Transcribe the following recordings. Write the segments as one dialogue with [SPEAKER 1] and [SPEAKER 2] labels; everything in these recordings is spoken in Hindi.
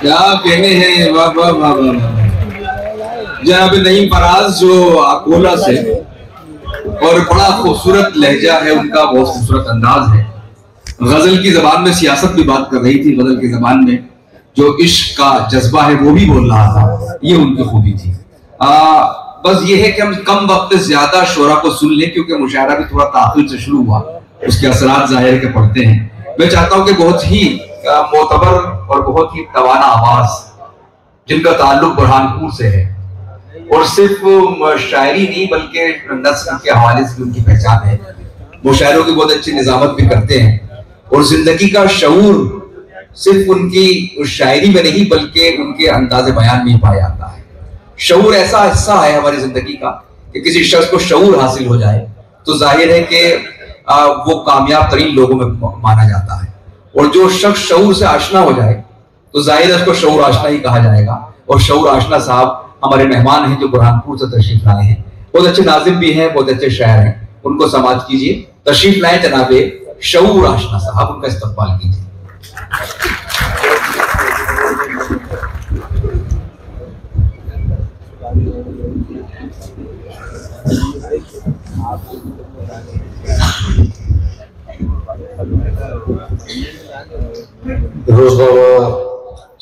[SPEAKER 1] क्या कहने हैं, वाह वाह वाह वाह। जनाब नईम फराज जो अकोला से, और बड़ा खूबसूरत लहजा है उनका, बहुत खूबसूरत अंदाज है। गजल की जबान में सियासत भी बात कर रही थी, गजल की जबान में जो इश्क का जज्बा है वो भी बोल रहा था, ये उनकी खूबी थी। बस ये है कि हम कम वक्त ज्यादा शोरा को सुन लें, क्योंकि मुशायरा भी थोड़ा ताखिर से शुरू हुआ, उसके असरात जाहिर के पड़ते हैं। मैं चाहता हूँ कि बहुत ही मोतबर और बहुत ही तवाना आवाज जिनका ताल्लुक बुरहानपुर से है, और सिर्फ शायरी नहीं बल्कि नस्ल के हवाले से भी उनकी पहचान है। वो शायरों की बहुत अच्छी निजामत भी करते हैं, और जिंदगी का शऊर सिर्फ उनकी उस शायरी में नहीं बल्कि उनके अंदाज़े बयान में ही पाया जाता है। शऊर ऐसा हिस्सा है हमारी जिंदगी का कि किसी शख्स को शऊर हासिल हो जाए तो जाहिर है कि वो कामयाब तरीन लोगों में माना जाता है, और जो शख्स शऊर से आशना हो जाए तो जाहिर है उसको शऊर आशना ही कहा जाएगा। और शऊर आशना साहब हमारे मेहमान हैं जो बुरहानपुर से तशरीफ लाए हैं, बहुत अच्छे नाजिम भी हैं, बहुत अच्छे शायर हैं, उनको समाअत कीजिए। तशरीफ लाए जनाबे शऊर आशना साहब, उनका इस्तकबाल कीजिए।
[SPEAKER 2] रोज़ाना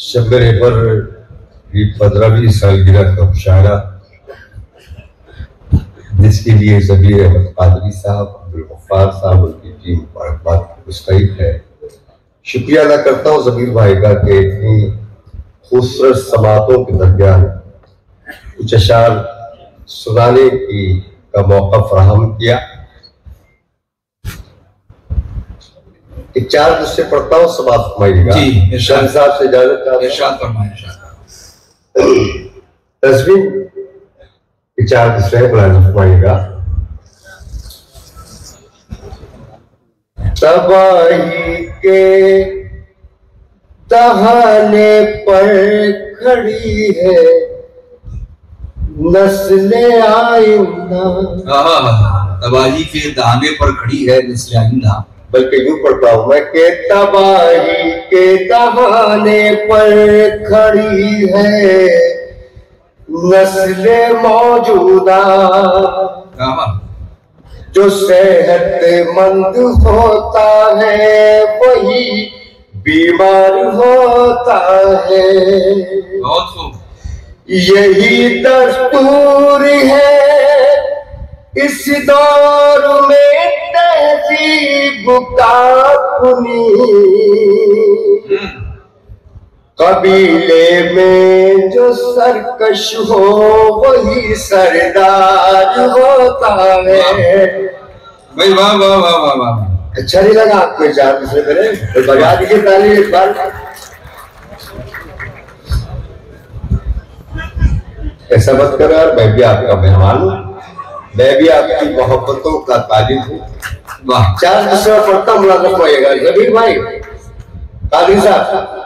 [SPEAKER 2] शब-ए रहबर की 15वीं सालगिरह का मुशायरा, जिसके लिए ज़मीर अहमद कादरी साहब, अब्दुल गफ्फार साहब, उनकी टीम मुबारकबाद की मुस्तहिक है। शुक्रिया अदा करता हूँ ज़मीर भाई का कि इतनी खूबसूरत समातों के दरमियान कुछ अशार सुनाने का मौका फराहम किया। एक 4 मुझसे पढ़ता हूँ, समाप्त फरमाइएगा।
[SPEAKER 1] जी,
[SPEAKER 2] इरशाद साहब से इजाजत।
[SPEAKER 1] इरशाद फरमाएं।
[SPEAKER 2] तस्वीर के 4 दूसरे फरमाइएगा। तबाही के दहाने पर खड़ी है नस्ले आइंदा।
[SPEAKER 1] तबाही के दहाने पर खड़ी है नस्ले आइंदा।
[SPEAKER 2] बल्कि यूं पढ़ता हूं मैं कि तबाही के दहाने पर खड़ी है नस्ले मौजूदा। जो सेहतमंद होता है वही बीमार होता है।
[SPEAKER 1] बहुत खूब।
[SPEAKER 2] यही दस्तूर है इस दौर में तहजीब का पुनी। कबीले में जो सरकश हो वही सरदार होता है।
[SPEAKER 1] भाई वाह वाह वाह वाह वाह।
[SPEAKER 2] अच्छा नहीं लगा आपको? 4 दूसरे मेरे तो बजा दीजिए ताली एक बार। ऐसा मत करो यार, मैं भी आपका मेहमान हूँ, मैं भी आपकी मोहब्बतों का तालिब हूँ। वाह। 4 दूसरा पढ़ता मुलाकात पाइएगा जबीर भाई कादी साहब।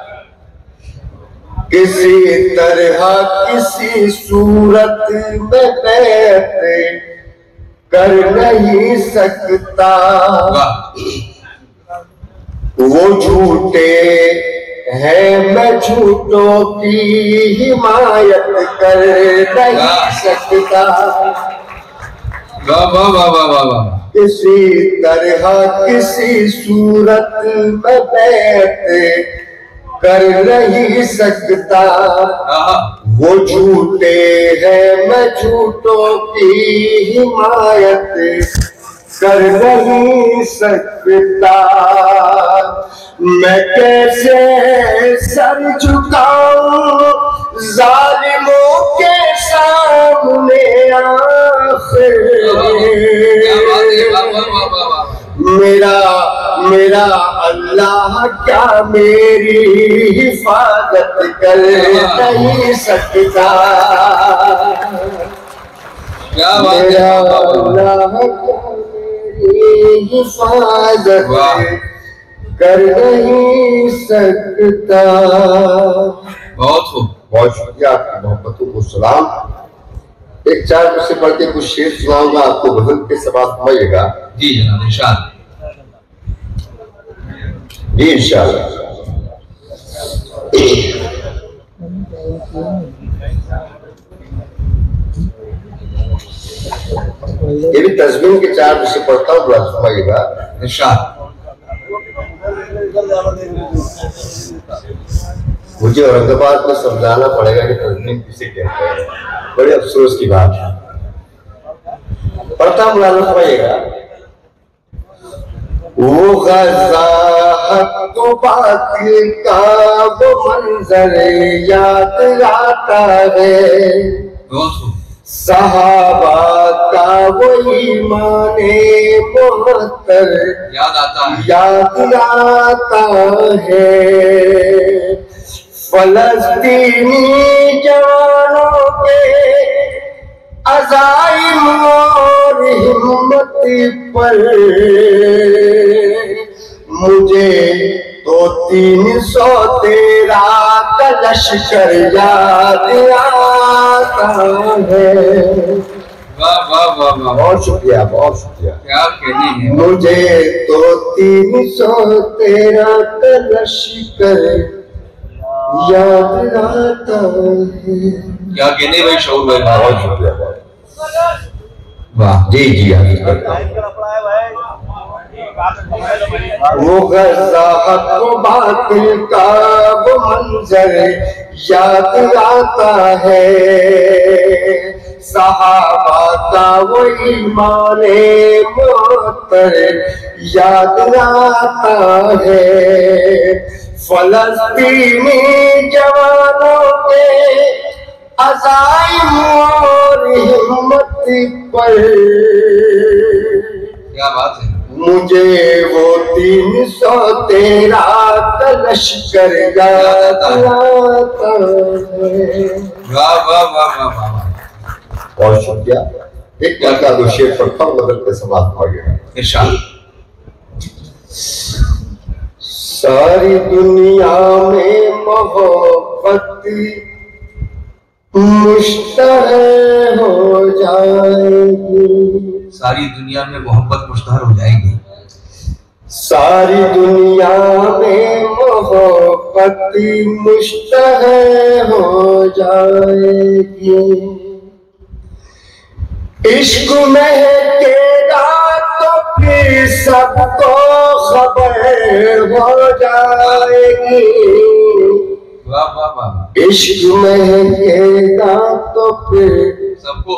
[SPEAKER 2] किसी तरह किसी सूरत में बैठ कर नहीं सकता वो झूठे हैं, मैं झूठों की हिमायत कर नहीं सकता।
[SPEAKER 1] वाह वाह वाह वाह वाह वाह।
[SPEAKER 2] किसी तरह किसी सूरत में बैठ कर नहीं सकता वो झूठे हैं, मैं झूठों की हिमायत कर नहीं सकता। मैं कैसे सर झुकाऊं जालिमों के सामने आखिर। मेरा अल्लाह क्या मेरी हिफाजत कर नहीं सकता। मेरा अल्लाह हिफाजत कर नहीं सकता।
[SPEAKER 1] बहुत खूब,
[SPEAKER 2] बहुत शुक्रिया, आपकी मोहब्बतों को सलाम। एक 4 से पढ़ के कुछ शेर सुनाऊंगा आपको, गजल के समाप्त होइएगा।
[SPEAKER 1] जी जनाब, इंशाअल्लाह।
[SPEAKER 2] जी इंशाअल्लाह। ये भी तस्वीर के चार से पढ़ता हूँ, बड़ा सुनाइएगा। मुझे औरंगाबाद में समझाना पड़ेगा कि तस्वीर किसे कहते हैं, बड़े अफसोस की बात है। पढ़ता हूँ, बड़ा सुनाइएगा। वो ग़ज़ा तो बातिल का वो मंजर याद आता है, सहाबा का वो ईमाने मुअत्तर याद आता है। फलस्तीनी जवानों के अज़ाइम और हिम्मत पर मुझे तो 313 का लश्कर याद आता है।
[SPEAKER 1] वाह वाह वाह वाह,
[SPEAKER 2] बहुत शुक्रिया, बहुत शुक्रिया।
[SPEAKER 1] क्या कहने हैं।
[SPEAKER 2] मुझे तो 313 का लश्कर याद आता है।
[SPEAKER 1] क्या कहने भाई शऊर भाई,
[SPEAKER 2] बहुत शुक्रिया।
[SPEAKER 1] वाह
[SPEAKER 2] जी जी, वो ग़ज़ा को बातिल का वो मंजर याद आता है, सहाबा का वो ईमाने मुअत्तर याद आता है। फलस्तीनी जवानों के अज़ाइम और हिम्मत पर
[SPEAKER 1] क्या बात है।
[SPEAKER 2] मुझे वो 313 का लश्कर याद आता है।
[SPEAKER 1] वाह वाह वाह वाह वाह,
[SPEAKER 2] बहुत शुक्रिया। एक का दो शेर पढ़ता हूँ, बदल के समाप्त हो गया।
[SPEAKER 1] इरशाद।
[SPEAKER 2] सारी दुनिया में मोहब्बत मुश्तहर हो जाएगी,
[SPEAKER 1] सारी दुनिया में मोहब्बत मुश्तहर हो जाएगी।
[SPEAKER 2] सारी दुनिया में मोहब्बत मुश्तहर हो जाएगी। इश्क महकेगा तो फिर सबको खबर हो जाएगी।
[SPEAKER 1] वाह वाह वाह।
[SPEAKER 2] इश्क महकेगा तो फिर
[SPEAKER 1] सबको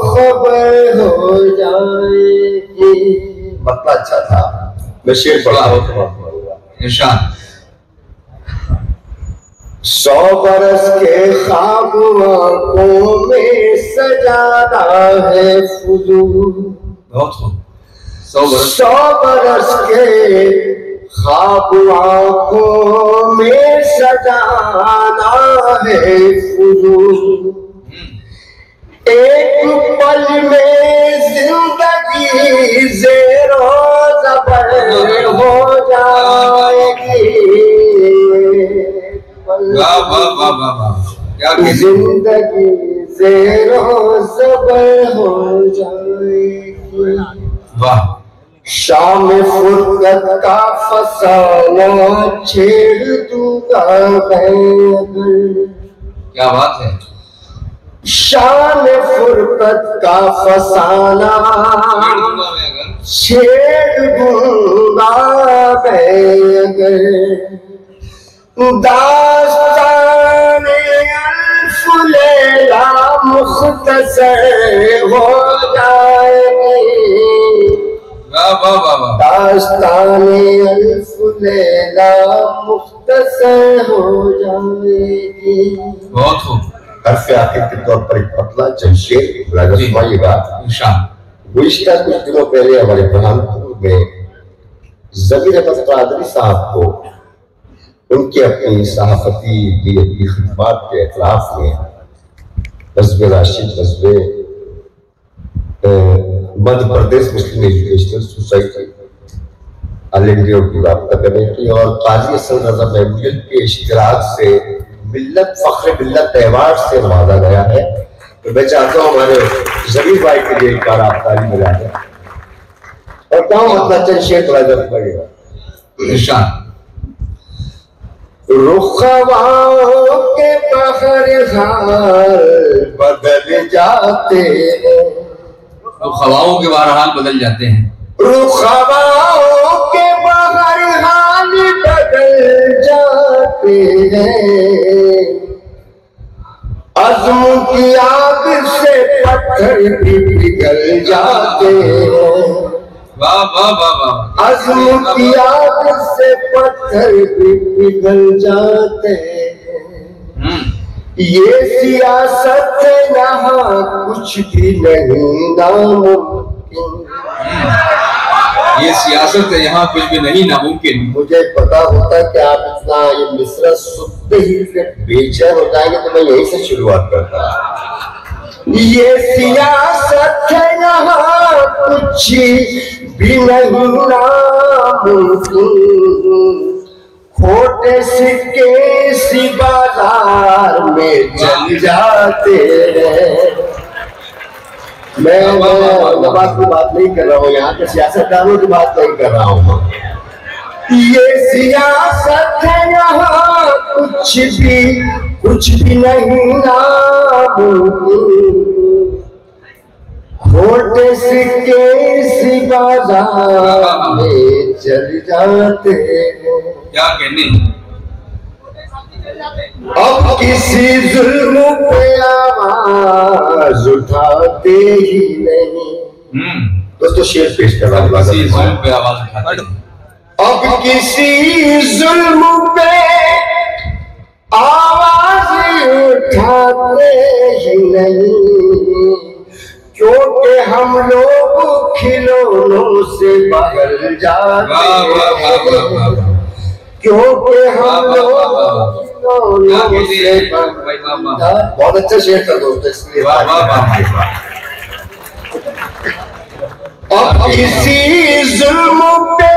[SPEAKER 1] खबर हो
[SPEAKER 2] जाएगी। मतलब अच्छा था। मैं शेर पढ़ा हूँ।
[SPEAKER 1] इरशाद।
[SPEAKER 2] 100 बरस के ख्वाब आंखों में सजाना है फुजूल।
[SPEAKER 1] बहुत खूब।
[SPEAKER 2] 100 बरस के ख्वाब आंखों में सजाना है फुजूल। एक पल में जिंदगी ज़ेरो ज़बर हो जाएगी।
[SPEAKER 1] वाह वाह वाह वाह वाह, क्या
[SPEAKER 2] जिंदगी ज़ेरो ज़बर हो जाएगी।
[SPEAKER 1] वाह।
[SPEAKER 2] शाम फुर्सत का फसाना छेड़ दूंगा मैं।
[SPEAKER 1] क्या बात है।
[SPEAKER 2] शाम फुर्सत का फसाना छेड़ दूंगा मैं। दास्ताने अल्फ लैला मुख्तसर हो जाएगी। दास्ताने अल्फ लैला मुख्तसर हो जाएगी।
[SPEAKER 1] बहुत खूब।
[SPEAKER 2] हर्फ आखिर के तौर पर एक पतला जमशेद सुनाइएगा। गुज़िश्ता कुछ दिनों पहले हमारे बुरहानपुर में ज़मीर अहमद कादरी साहब को उनकी अपनी सहाफ़ती की खिदमत के इतलाफ में हज़्ब राशिद हज़्ब Madhya Pradesh Muslim educational society all India की राब्ता कमेटी और काजी असद रज़ा मेमोरियल के इश्तिराक से मिल्लत फ़ख्र मिल्लत अवार्ड से नवाजा गया है। तो मैं चाहता हूँ हमारे ज़मीर भाई के लिए कार ताली मिला है और क्या मतलब चंद शेर थोड़ा जब लगेगा। रुखवाओं के बहर हाल बदल जाते हैं,
[SPEAKER 1] रुखवाओं के बहरहाल बदल जाते हैं,
[SPEAKER 2] रुखवाओं के बहरहाल बदल जाते हैं, अज़्म की आग से पत्थर भी पिघल जाते हैं,
[SPEAKER 1] वाह वाह वाह वाह,
[SPEAKER 2] अज़्म की आग से पत्थर भी पिघल जाते हैं। ये सियासत है यहाँ कुछ भी नहीं नामुमकिन,
[SPEAKER 1] ये सियासत है यहाँ कुछ भी नहीं नामुमकिन।
[SPEAKER 2] मुझे पता होता कि आप इतना ये मिसरा सुनते ही बेचैन हो जाएंगे तो मैं यहीं से शुरुआत करता। ये सियासत है यहाँ कुछ भी नहीं नामुमकिन, खोटे सिक्के इसी बाजार में चल जाते हैं। मैं नवाज की बात नहीं कर रहा हूँ, यहाँ के सियासतदानों की बात नहीं कर रहा हूँ। ये सियासत है यहाँ कुछ भी नहीं नामुमकिन, खोटे सिक्के इसी बाजार में चल जाते हैं।
[SPEAKER 1] क्या कहने,
[SPEAKER 2] अब किसी जुल्म पे आवाज उठाते ही नहीं। दोस्तों शेर पेश कर रहा हूँ,
[SPEAKER 1] किसी जुल्म पे आवाज उठाते हैं,
[SPEAKER 2] अब किसी जुल्म पे आवाज उठाते ही नहीं, क्योंकि हम लोग खिलौनों से बदल जाते हैं, क्योंकि हम लोग खिलौनों से बहुत अच्छा शेर था दोस्तों, इसलिए अब किसी जुल्म पे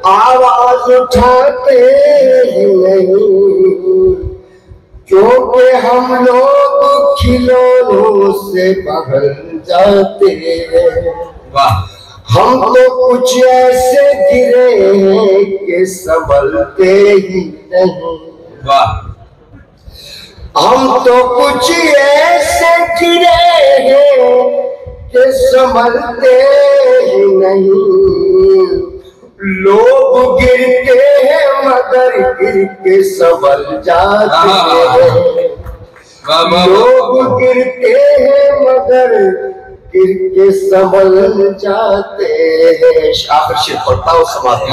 [SPEAKER 2] आवाज उठाते नहीं, क्योंकि हम लोग खिलौनों से बदल जाते हैं। हम तो कुछ ऐसे गिरे हैं कि संभलते ही नहीं, हम तो कुछ ऐसे गिरे हैं कि संभलते ही नहीं, लोग गिरते हैं मगर गिर के संभल जाते हैं, लोग गिरते हैं मगर गिर के संभल जाते हैं। आखिर शेर पढ़ता हूँ समाप्त।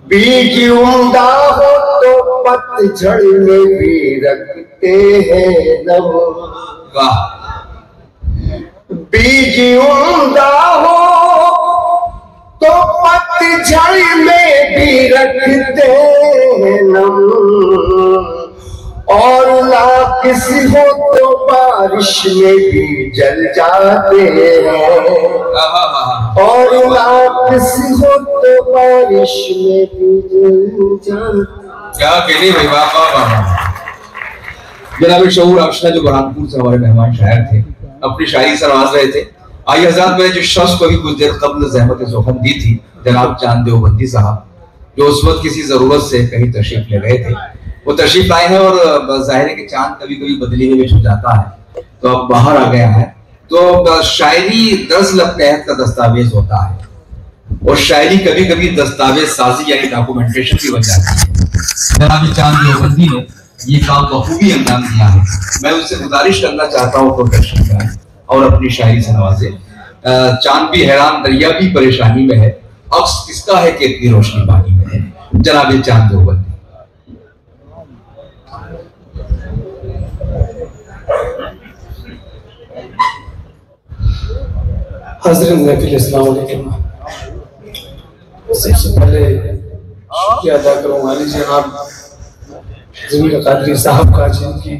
[SPEAKER 2] बीज उमदा हो तो पतझड़ में भी रखते हैं नम, बीज उमदा हो तो पतझड़ में भी रखते हैं नम, और ना किसी हो तो बारिश में भी जल जाते हैं, और ना किसी हो तो बारिश में भी जल जाते।
[SPEAKER 1] क्या कहने भाई, वाह वाह वाह। जनाब शऊर आशना जो बुरहानपुर से हमारे मेहमान शायर थे, अपनी शायरी से नवाज रहे थे। आइए हज़रात, मैंने जिस शख्स को भी कुछ देर कब्ल ज़हमत ज़ोहन दी थी, जनाब चांद देवबंदी साहब, जो उस वक्त किसी ज़रूरत से कहीं तशरीफ ले गए थे, वो तशरीफ लाए हैं। और ज़ाहिर है कि चांद कभी कभी बदली में छुप जाता है, तो अब बाहर आ गया है। तो शायरी दरअसल अपने अहद का दस्तावेज होता है, और शायरी कभी कभी दस्तावेज साजी यानी डॉक्यूमेंटेशन की बन जाती है। जनाब चांद देवबंदी ने ये काम बखूबी अंजाम दिया है। मैं उनसे गुजारिश करना चाहता हूँ प्रोटेक्शन का और अपनी शायरी से नवाजे। चांद भी हैरान, दरिया भी परेशानी में है, अक्स किसका है कि इतनी रोशनी पानी में है। जनाब चांद देवबंदी।
[SPEAKER 3] हज़रत महफिल अस्सलाम वालेकुम। सबसे पहले शुक्रिया अदा करूँगा अली जनाब ज़मीर कादरी साहब का, जिनकी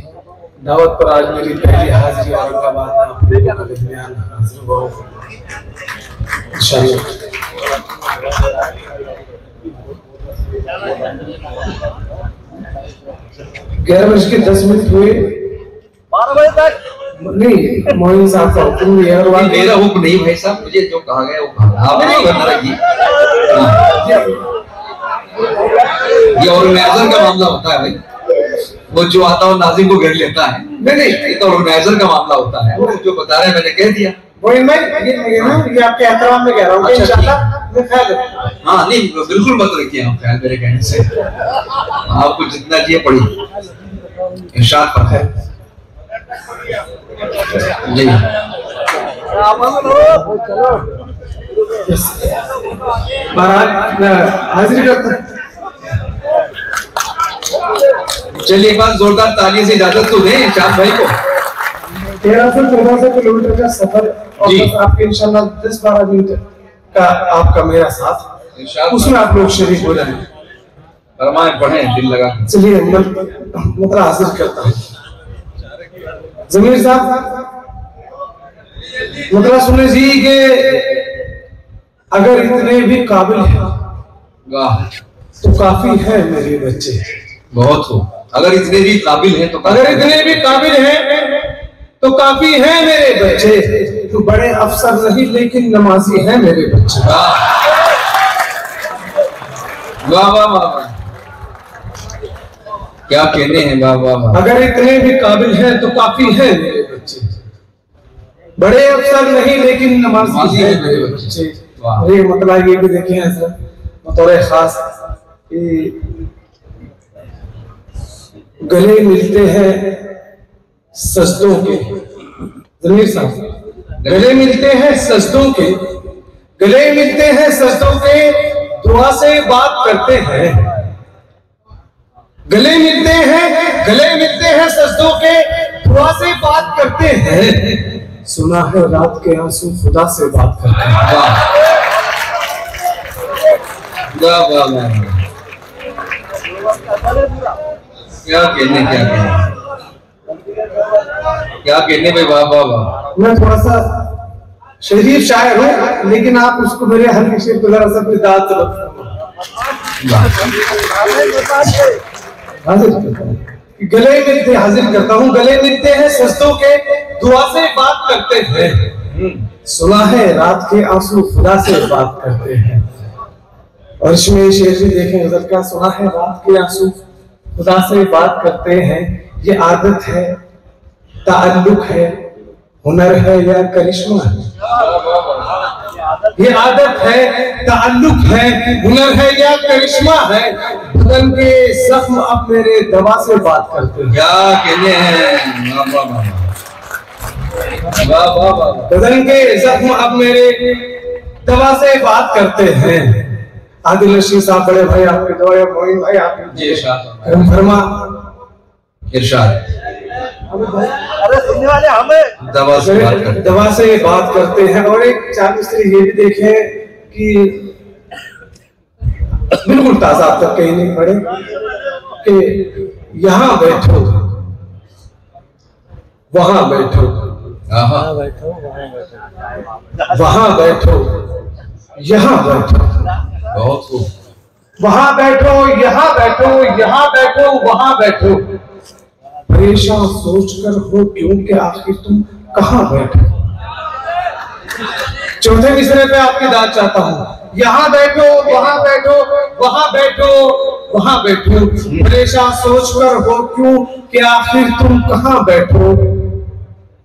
[SPEAKER 3] दावत पर आज मेरी पहली हाजिरी औरंगाबाद में हाजिर हुआ हूँ इंशाअल्लाह। 11:10 हुए,
[SPEAKER 4] 12 बजे तक
[SPEAKER 3] नहीं मोइन साहब का हुक्म भी है और
[SPEAKER 1] मेरा हुक्म नहीं भाई साहब, मुझे जो कहा गया वो कहा। आप नहीं करना लगी। ये ऑर्गेनाइजर का मामला होता है भाई, वो जो आता है नाजिम को घेर लेता है। नहीं, ये तो ऑर्गेनाइजर का मामला होता है। वो जो बता रहे हैं मैंने कह दिया।
[SPEAKER 3] मोइन भाई ये आपके एहतराम में कह रहा हूँ, इंशाल्लाह मैं ख्याल रखूंगा।
[SPEAKER 1] हाँ नहीं, बिल्कुल मत रखिए आप ख्याल मेरे कहने से। आपको जितना चाहिए पढ़िए, इरशाद पर है जी।
[SPEAKER 3] हाजिर करता।
[SPEAKER 1] चलिए एक बार जोरदार ताली से इजाजत तो दें शाद भाई को।
[SPEAKER 3] 13 से 14 किलोमीटर का सफर और
[SPEAKER 1] जी।
[SPEAKER 3] बस आपके इंशाल्लाह 10-12 मिनट का आपका मेरा साथ, उसमें आप लोग शरीक हो जाएंगे।
[SPEAKER 1] फरमाएं, पढ़ें दिल लगा।
[SPEAKER 3] चलिए मतलब हाजिर करता हूँ। जमीर साहब मतलब सुने जी के अगर इतने भी काबिल हैं
[SPEAKER 1] वाह,
[SPEAKER 3] तो काफी है मेरे बच्चे।
[SPEAKER 1] बहुत हो। अगर इतने भी काबिल हैं तो
[SPEAKER 3] अगर इतने भी काबिल हैं तो काफी है मेरे बच्चे। तो बड़े अफसर नहीं लेकिन नमाजी हैं मेरे बच्चे।
[SPEAKER 1] वाह वाह वाह, क्या कहने हैं। वाह वाह वाह।
[SPEAKER 3] अगर इतने भी काबिल हैं तो काफी है मेरे बच्चे। बड़े अफसर नहीं लेकिन नमाजी हैं मेरे बच्चे। ये मतलब ये भी देखे हैं सर बतौर खास गले मिलते हैं सजदों के। जमीर साहब गले मिलते हैं सजदों के, गले मिलते हैं सजदों के, दुआ से बात करते हैं। गले मिलते हैं सजदों के, दुआ से बात करते हैं। सुना है रात के आंसू खुदा से बात करते हैं।
[SPEAKER 1] वाह वाह वाह, क्या कहने भाई। वाह वाह वाह।
[SPEAKER 3] मैं थोड़ा सा शरीफ शायर हूँ लेकिन आप उसको मेरे हर किसी को जरा सा अपनी दाद से गले मिलते हाजिर करता हूँ। गले मिलते हैं सजदों के, दुआ से बात करते हैं। सुना है रात के आंसू खुदा से बात करते हैं। और इसमें शेर भी देखें उधर का। सुना है रात के आंसू खुदा से बात करते हैं। ये आदत है, ताल्लुक है, हुनर है या करिश्मा है। ये आदत है, ताल्लुक है, हुनर है या करिश्मा है। बदन के जख्म अब मेरे दवा से बात करते हैं।
[SPEAKER 1] क्या कहने हैं। वाह वाह वाह।
[SPEAKER 3] बदन के जख्म अब मेरे दवा से बात करते हैं। आदिल रशीद साहब बड़े भाई आपके दवा, मोइन भाई आपके फरमा
[SPEAKER 1] इरशाद।
[SPEAKER 4] अरे सुनने वाले हमें
[SPEAKER 3] दवा से बात करते हैं। और एक चार मिस्त्री ये भी देखें कि बिल्कुल ताजा आप तक कहीं नहीं पड़े कि यहाँ बैठो वहां बैठो, वहां बैठो यहाँ बैठो,
[SPEAKER 1] बहुत खूब।
[SPEAKER 3] वहां बैठो यहाँ बैठो, यहाँ बैठो वहां बैठो। परेशान सोचकर हो क्यों कि आखिर तुम कहाँ बैठो। चौथे मिसरे पे आपकी दाद चाहता हूँ। यहाँ बैठो वहां बैठो, वहां बैठो वहां बैठो। परेशान सोचकर हो क्यों कि आखिर तुम कहाँ बैठो।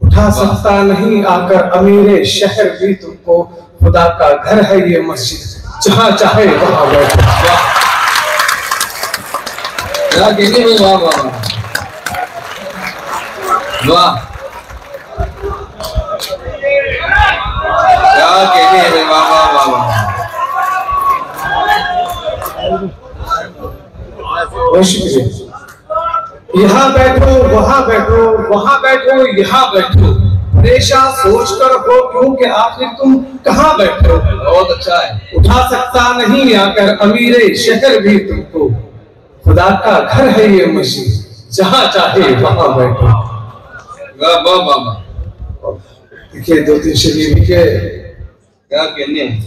[SPEAKER 3] उठा सकता नहीं आकर अमीरे शहर भी तुमको। खुदा का घर है ये मस्जिद, जहाँ चाहे वहां बैठो।
[SPEAKER 1] वाह वाह वाह, क्या कहने हैं। वाह वाह वाह वाह।
[SPEAKER 3] यहाँ बैठो वहां बैठो, वहां बैठो यहाँ बैठो। परेशान सोचकर हो क्यों कि आखिर तुम कहाँ बैठो।
[SPEAKER 1] बहुत अच्छा है।
[SPEAKER 3] उठा सकता नहीं आकर अमीरे शहर भी तुमको। खुदा का घर है ये मस्जिद, जहाँ चाहे वहां बैठो।
[SPEAKER 1] वाह वाह वाह वाह।
[SPEAKER 3] देखिए 2-3 शरीफ के
[SPEAKER 1] क्या कहने हैं।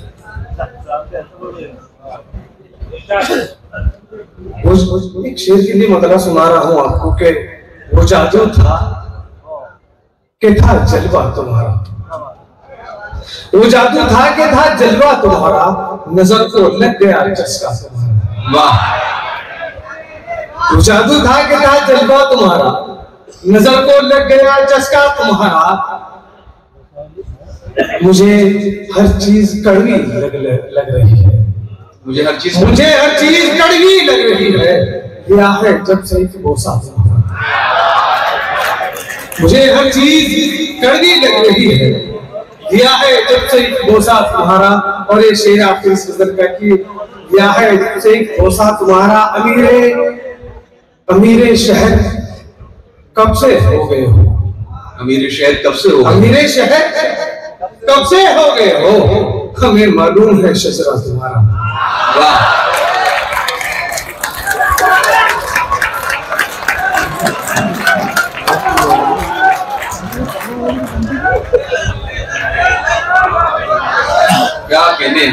[SPEAKER 3] एक शेर के लिए मतलब सुना रहा हूं आपको कि वो जादू था कि था जलवा तुम्हारा। वो जादू था कि था जलवा तुम्हारा। नजर को लग गया चस्का तुम्हारा।
[SPEAKER 1] वाह
[SPEAKER 3] वो जादू था कि था जज्बा तुम्हारा, नजर को लग गया चस्का तुम्हारा। मुझे हर चीज कड़वी लग रही है,
[SPEAKER 1] मुझे हर चीज
[SPEAKER 3] कड़वी लग रही है। या है जब से बोसा, मुझे हर चीज कड़वी लग रही है। दिया है जब से बोसा तुम्हारा। और ये शेर आपके इस गजल का कि दिया है जब से बोसा तुम्हारा। अमीरे शहर कब से हो गए हो?
[SPEAKER 1] अमीर शहर कब से हो गए?
[SPEAKER 3] अमीरे शहर कब से हो गए हो? हमें मालूम है शजरा तुम्हारा।
[SPEAKER 1] वाह, क्या कहने।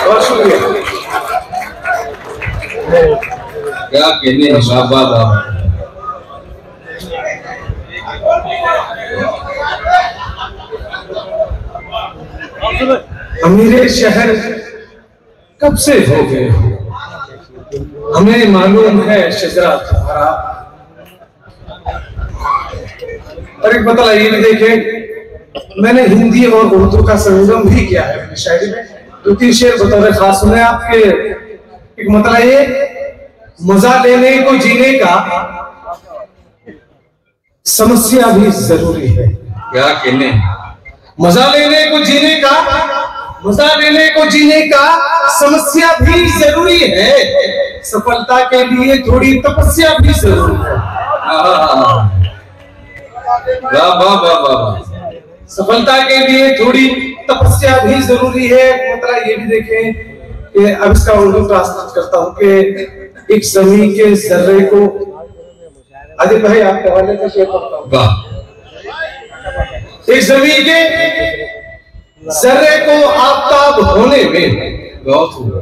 [SPEAKER 3] बहुत शुक्रिया।
[SPEAKER 1] क्या कहने बाबा बाबा।
[SPEAKER 3] अमीरे शहर कब से हो गए हो? हमें मालूम है शजरा तुम्हारा। और एक मतलब ये भी देखें, मैंने हिंदी और उर्दू का संगम भी किया है अपनी शायरी में। 2-3 शेर बतौर खास सुने आपके। एक मतलब ये, मजा लेने को जीने का समस्या भी जरूरी है।
[SPEAKER 1] क्या कहने।
[SPEAKER 3] मजा लेने को जीने का, मजा लेने को जीने का समस्या भी जरूरी है। सफलता के लिए थोड़ी तपस्या भी जरूरी है।
[SPEAKER 1] वाह वाह वाह वाह।
[SPEAKER 3] सफलता के लिए थोड़ी तपस्या भी जरूरी है। मतलब ये भी देखें कि अब इसका उर्दू ट्रांसलेट करता हूँ कि एक जमीन के जर्रे को, आदिल भाई आपके हवाले से शेयर करता हूँ।
[SPEAKER 1] वाह।
[SPEAKER 3] एक जमीन के जर्रे को आफताब होने में,
[SPEAKER 1] बहुत हुआ।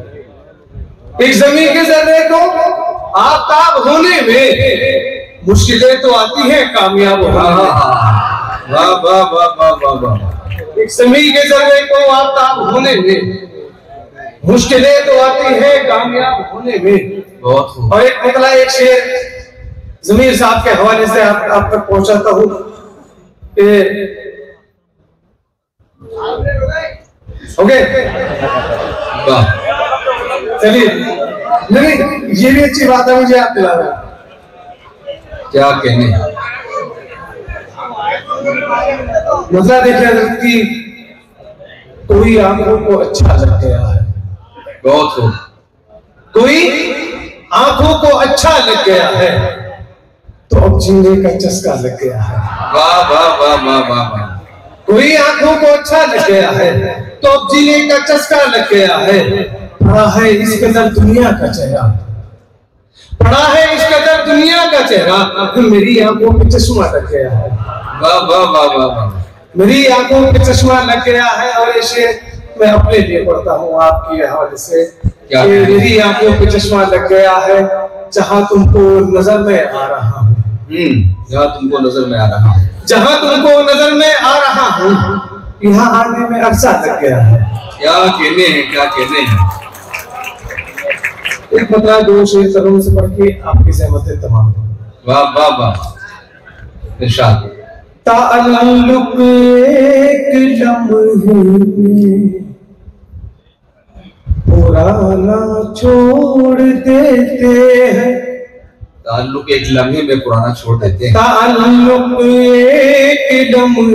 [SPEAKER 3] एक जमीन के जर्रे को आफताब होने में मुश्किलें तो आती हैं कामयाब होने में।
[SPEAKER 1] वाह वाह वाह वाह वाह वाह।
[SPEAKER 3] एक जमीन के जर्रे को आफताब होने में मुश्किलें तो आती हैं कामयाब होने में।
[SPEAKER 1] बहुत हुआ।
[SPEAKER 3] और एक मतलब एक शेर जमीर साहब के हवाले से आप तक पहुंचाता हूँ। ओके,
[SPEAKER 1] वाह।
[SPEAKER 3] चलिए। नहीं, ये भी अच्छी बात है, मुझे याद दिला रहा है।
[SPEAKER 1] क्या कहने।
[SPEAKER 3] मतलब देखिए हजरत की, कोई आंखों को अच्छा लग गया है।
[SPEAKER 1] बहुत हो।
[SPEAKER 3] कोई आंखों को अच्छा लग गया है तो अब जीने का चस्का लग गया है।
[SPEAKER 1] वाह वाह वाह वाह वाह वाह।
[SPEAKER 3] कोई आंखों को अच्छा लग गया है तो अब जीने का चस्का लग गया है। पड़ा है इस कदर दुनिया का चेहरा, पड़ा है इस कदर दुनिया का चेहरा, मेरी आंखों पे चश्मा लग गया है।
[SPEAKER 1] वाह वाह वाह वाह वाह।
[SPEAKER 3] मेरी आंखों पे चश्मा लग गया है। और ये शेर मैं अपने लिए पढ़ता हूँ आपके हवाले से। मेरी आंखों पे चश्मा लग गया है, जहाँ तुमको नजर में आ रहा हूँ।
[SPEAKER 1] जहाँ तुमको नजर में आ रहा हूँ,
[SPEAKER 3] जहाँ तुमको नजर में आ रहा हूँ, यहाँ आने में अरसा लग गया है।
[SPEAKER 1] क्या कहने हैं, क्या कहने हैं।
[SPEAKER 3] एक मतलब 2 शेर सरों से पढ़ के आपकी सहमत तमाम।
[SPEAKER 1] वाह वाह वाह। इरशाद।
[SPEAKER 3] ताल्लुक एक लम्हे पुराना छोड़ देते हैं।
[SPEAKER 1] ताल्लुक एक लम्हे में पुराना छोड़ देते हैं।
[SPEAKER 3] ताल्लुक एक लम्हे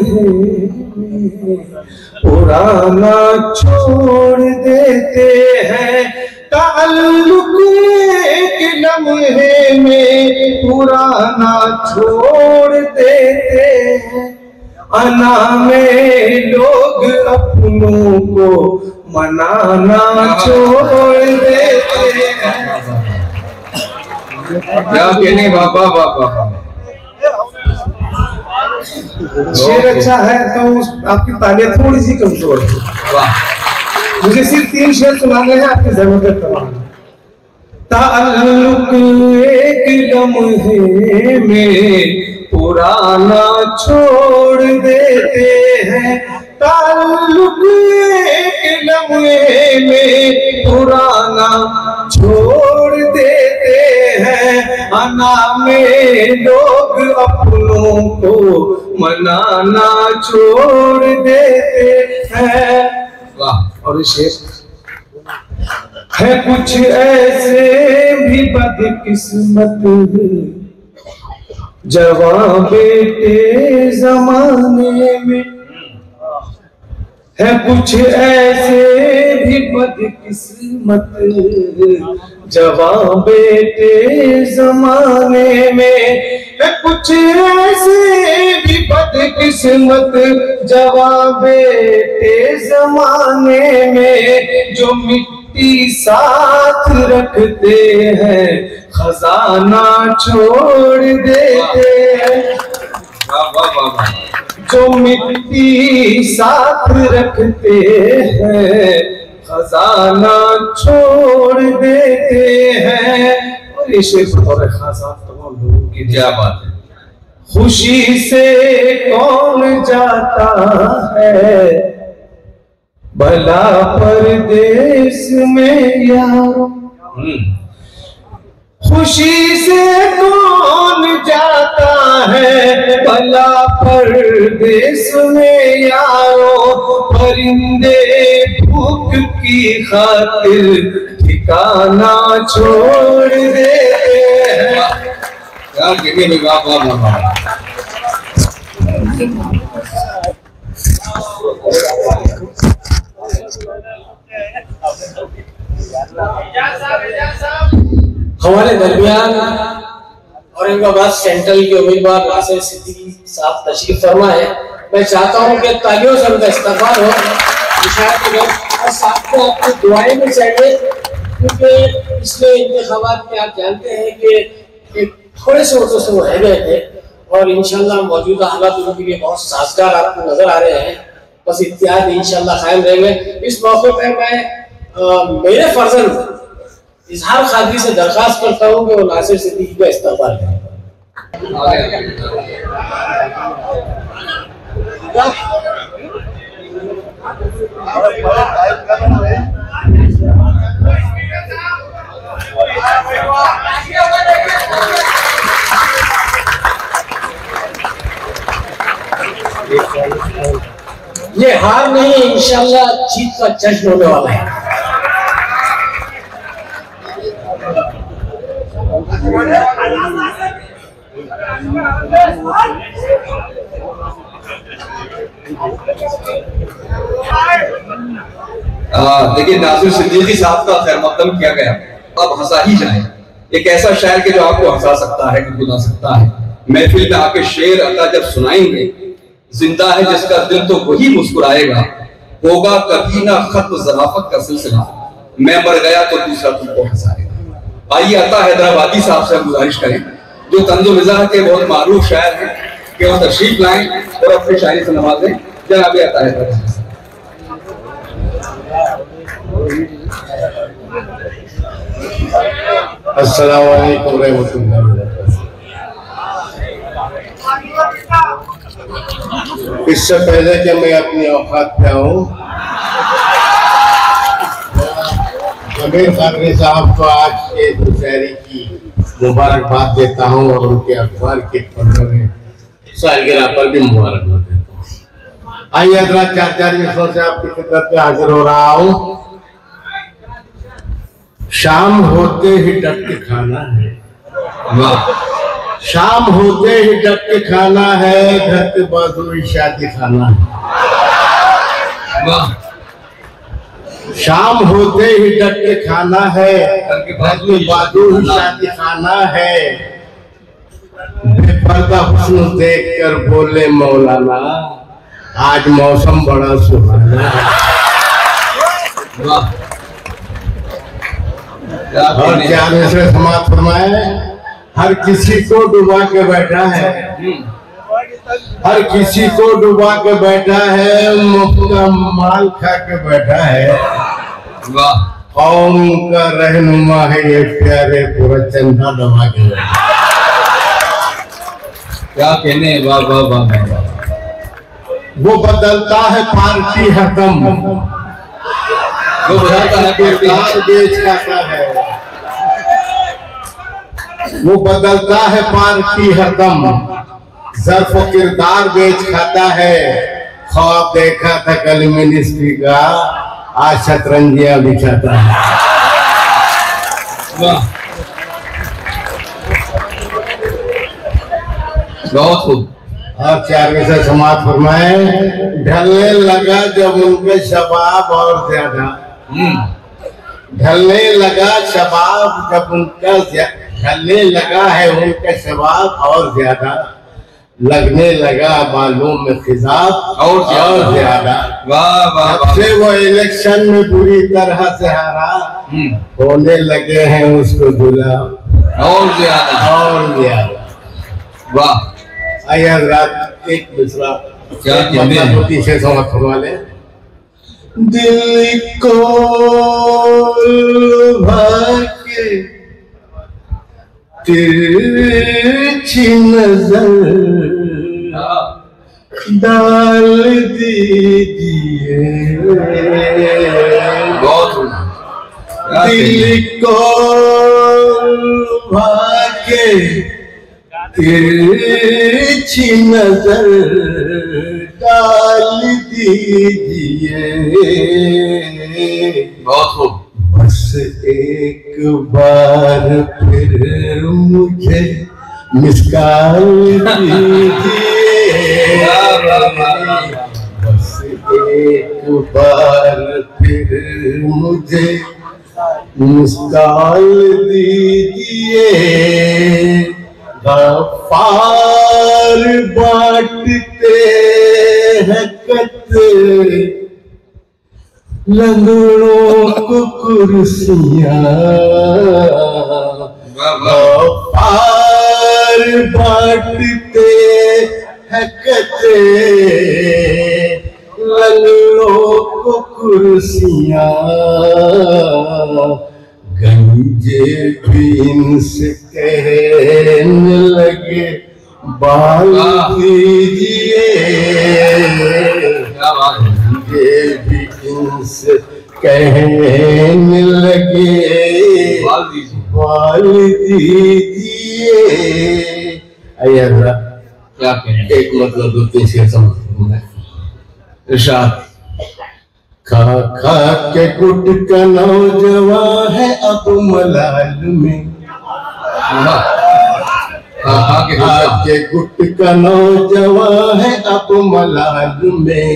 [SPEAKER 3] पुराना छोड़ देते हैं। ताल्लुक एक लम्हे में पुराना छोड़ देते हैं। अना में लोग अपनों को मनाना छोड़ देते हैं।
[SPEAKER 1] क्या कहने। बाबा बाबा।
[SPEAKER 3] शेर अच्छा है तो आपकी तालियां थोड़ी सी कमजोर है।
[SPEAKER 1] वाह।
[SPEAKER 3] मुझे सिर्फ 3 शेर सुनाने हैं आपकी जरूरत तमाम। ताल्लुक एक लम्हे में पुराना छोड़ देते हैं। ताल्लुक एक लम्हे में पुराना छोड़ जमाना में लोग अपनों को मनाना छोड़ देते हैं। और शेर है कुछ ऐसे भी बदकिस्मत जवां बेटे जमाने में, है कुछ ऐसे भी बदकिस्मत जवां बेटे जमाने में, है कुछ ऐसे भी बदकिस्मत जवां बेटे जमाने में, जो मिट्टी साथ रखते हैं खजाना छोड़ देते हैं। जो मिट्टी साथ रखते हैं खजाना छोड़ देते हैं। और ये शेर बतौर खास तमाम लोगों की क्या बात है। खुशी से कौन जाता है भला परदेश में यारो, खुशी से कौन जाता है भला परदेश में यारो, परिंदे भूख की खातिर ठिकाना छोड़ देते हैं।
[SPEAKER 5] हमारे दरमियान औरंगाबाद सेंट्रल के उम्मीदवार नासिर सिद्दीकी साहब तशरीफ फरमा है। मैं चाहता हूं कि तालियों से उनका इस्तकबाल हो और साथ में आपकी दुआएं भी चाहिए, क्योंकि पिछले इंतखाबात में आप जानते हैं कि एक थोड़े से वोटों से वो रह गए थे और इंशाल्लाह मौजूदा हालात उनके लिए बहुत साजगार आपको नजर आ रहे हैं। बस इत्तेहाद इंशाल्लाह कायम रहेंगे। इस मौके पर मैं मेरे फर्जंद इजहार खादरी से दरखास्त करता हूँ कि वो नासिर सिद्दीकी का इस्तेमाल करें। ये हार नहीं, इंशाल्लाह जीत का जश्न होने वाला है।
[SPEAKER 1] देखिए नासिर सिद्दीकी साहब का खैर मकदम किया गया, अब हंसा ही जाए। एक ऐसा शायर के जो आपको हंसा सकता है, गुनगुना सकता है। महफिल में आके शेर अता जब सुनाएंगे, जिंदा है जिसका दिल तो वही मुस्कुराएगा, होगा कभी ना खत्म ज़राफत का सिलसिला, मैं मर गया तो दूसरा तुमको हंसाएगा। आइए अता हैदराबादी साहब से हम गुजारिश करें, जो तंज़ो मिज़ाह के बहुत मारूफ शायर हैं, कि वो तशरीफ लाएं और अपनी शायरी से नवाजें। जनाब अता हैदराबादी।
[SPEAKER 6] अस्सलाम वालेकुम रहमतुल्लाहि व बरकातहू। इससे पहले कि मैं अपनी औकात पे आऊं, अमीर खादरी साहब को आज के दुशहरी की मुबारकबाद देता हूं और उनके अखबार के 15वें सालगिरह पर भी मुबारकबाद देता हूं। आइए हज़रात, 4 मिनटों से आपकी खिदमत में हाजिर हो रहा हूं। शाम होते ही डट के खाना है, शाम होते ही डट के खाना है, घर के बाजू ही शादी खाना है। शाम होते ही डट के खाना है, घर के बाजू ही शादी खाना है। बेपर्दा हुस्न देख कर बोले मौलाना, आज मौसम बड़ा सुहाना है। और क्या से समाप्त फरमाए, हर किसी को डुबा के बैठा है, हर किसी को डुबा के बैठा है, मुफ्त का माल खा के बैठा है। कौम का रहनुमा है ये प्यारे, पूरा चंदा दबा के बैठा।
[SPEAKER 1] क्या कहने, वाह वाह वाह।
[SPEAKER 6] वो बदलता है पार्टी हरदम, वो बदलता है किरदार बेच खाता है। वो बदलता है पार्टी हरदम, ज़र्फ किरदार बेच खाता है। ख्वाब देखा था कल मिनिस्ट्री का, आज शतरंजियां बिछाता है।
[SPEAKER 1] बहुत खूब।
[SPEAKER 6] और 4वें से समाज फरमाए, ढलने लगा जब उनके शबाब और ज्यादा, ढलने लगा शबाब जब उनका, ढलने लगा है उनका शबाब और ज्यादा, लगने लगा बालों में खिजाब और ज्यादा।
[SPEAKER 1] वाह वाह
[SPEAKER 6] जब से वो इलेक्शन में बुरी तरह से हारा, होने लगे हैं उसको गुलाब
[SPEAKER 1] और ज्यादा। वाह।
[SPEAKER 6] आइए हज़रात एक दूसरा
[SPEAKER 1] क्या कहते हैं?
[SPEAKER 6] पीछे समझ वाले, दिल को भाके तिरछी नजर डाल दीजिए,
[SPEAKER 1] बहुत
[SPEAKER 6] दिल को भाके तिरछी नजर डाल दीजिए,
[SPEAKER 1] बहुत खूब।
[SPEAKER 6] बस एक बार फिर मुझे मिस्काल दीजिए, बस एक बार फिर मुझे मिस्काल दीजिए। गफ्फार बांटते हैं कत्ल लंगड़ों को कुर्सियां, गफ्फार बांटते हैं कत्ल लंगड़ों को कुर्सियां, गंजे बीन से कहने लगे बाल दीजिए, गंजे बीन से कहने लगे बाल दीजिए। आइए
[SPEAKER 1] क्या कहने?
[SPEAKER 6] एक मतलब 2-3 शेर समझ इरशाद, खा खा के गुटका नौजवान है अब मलाल में, खा के गुटका नौजवान है अब मलाल में,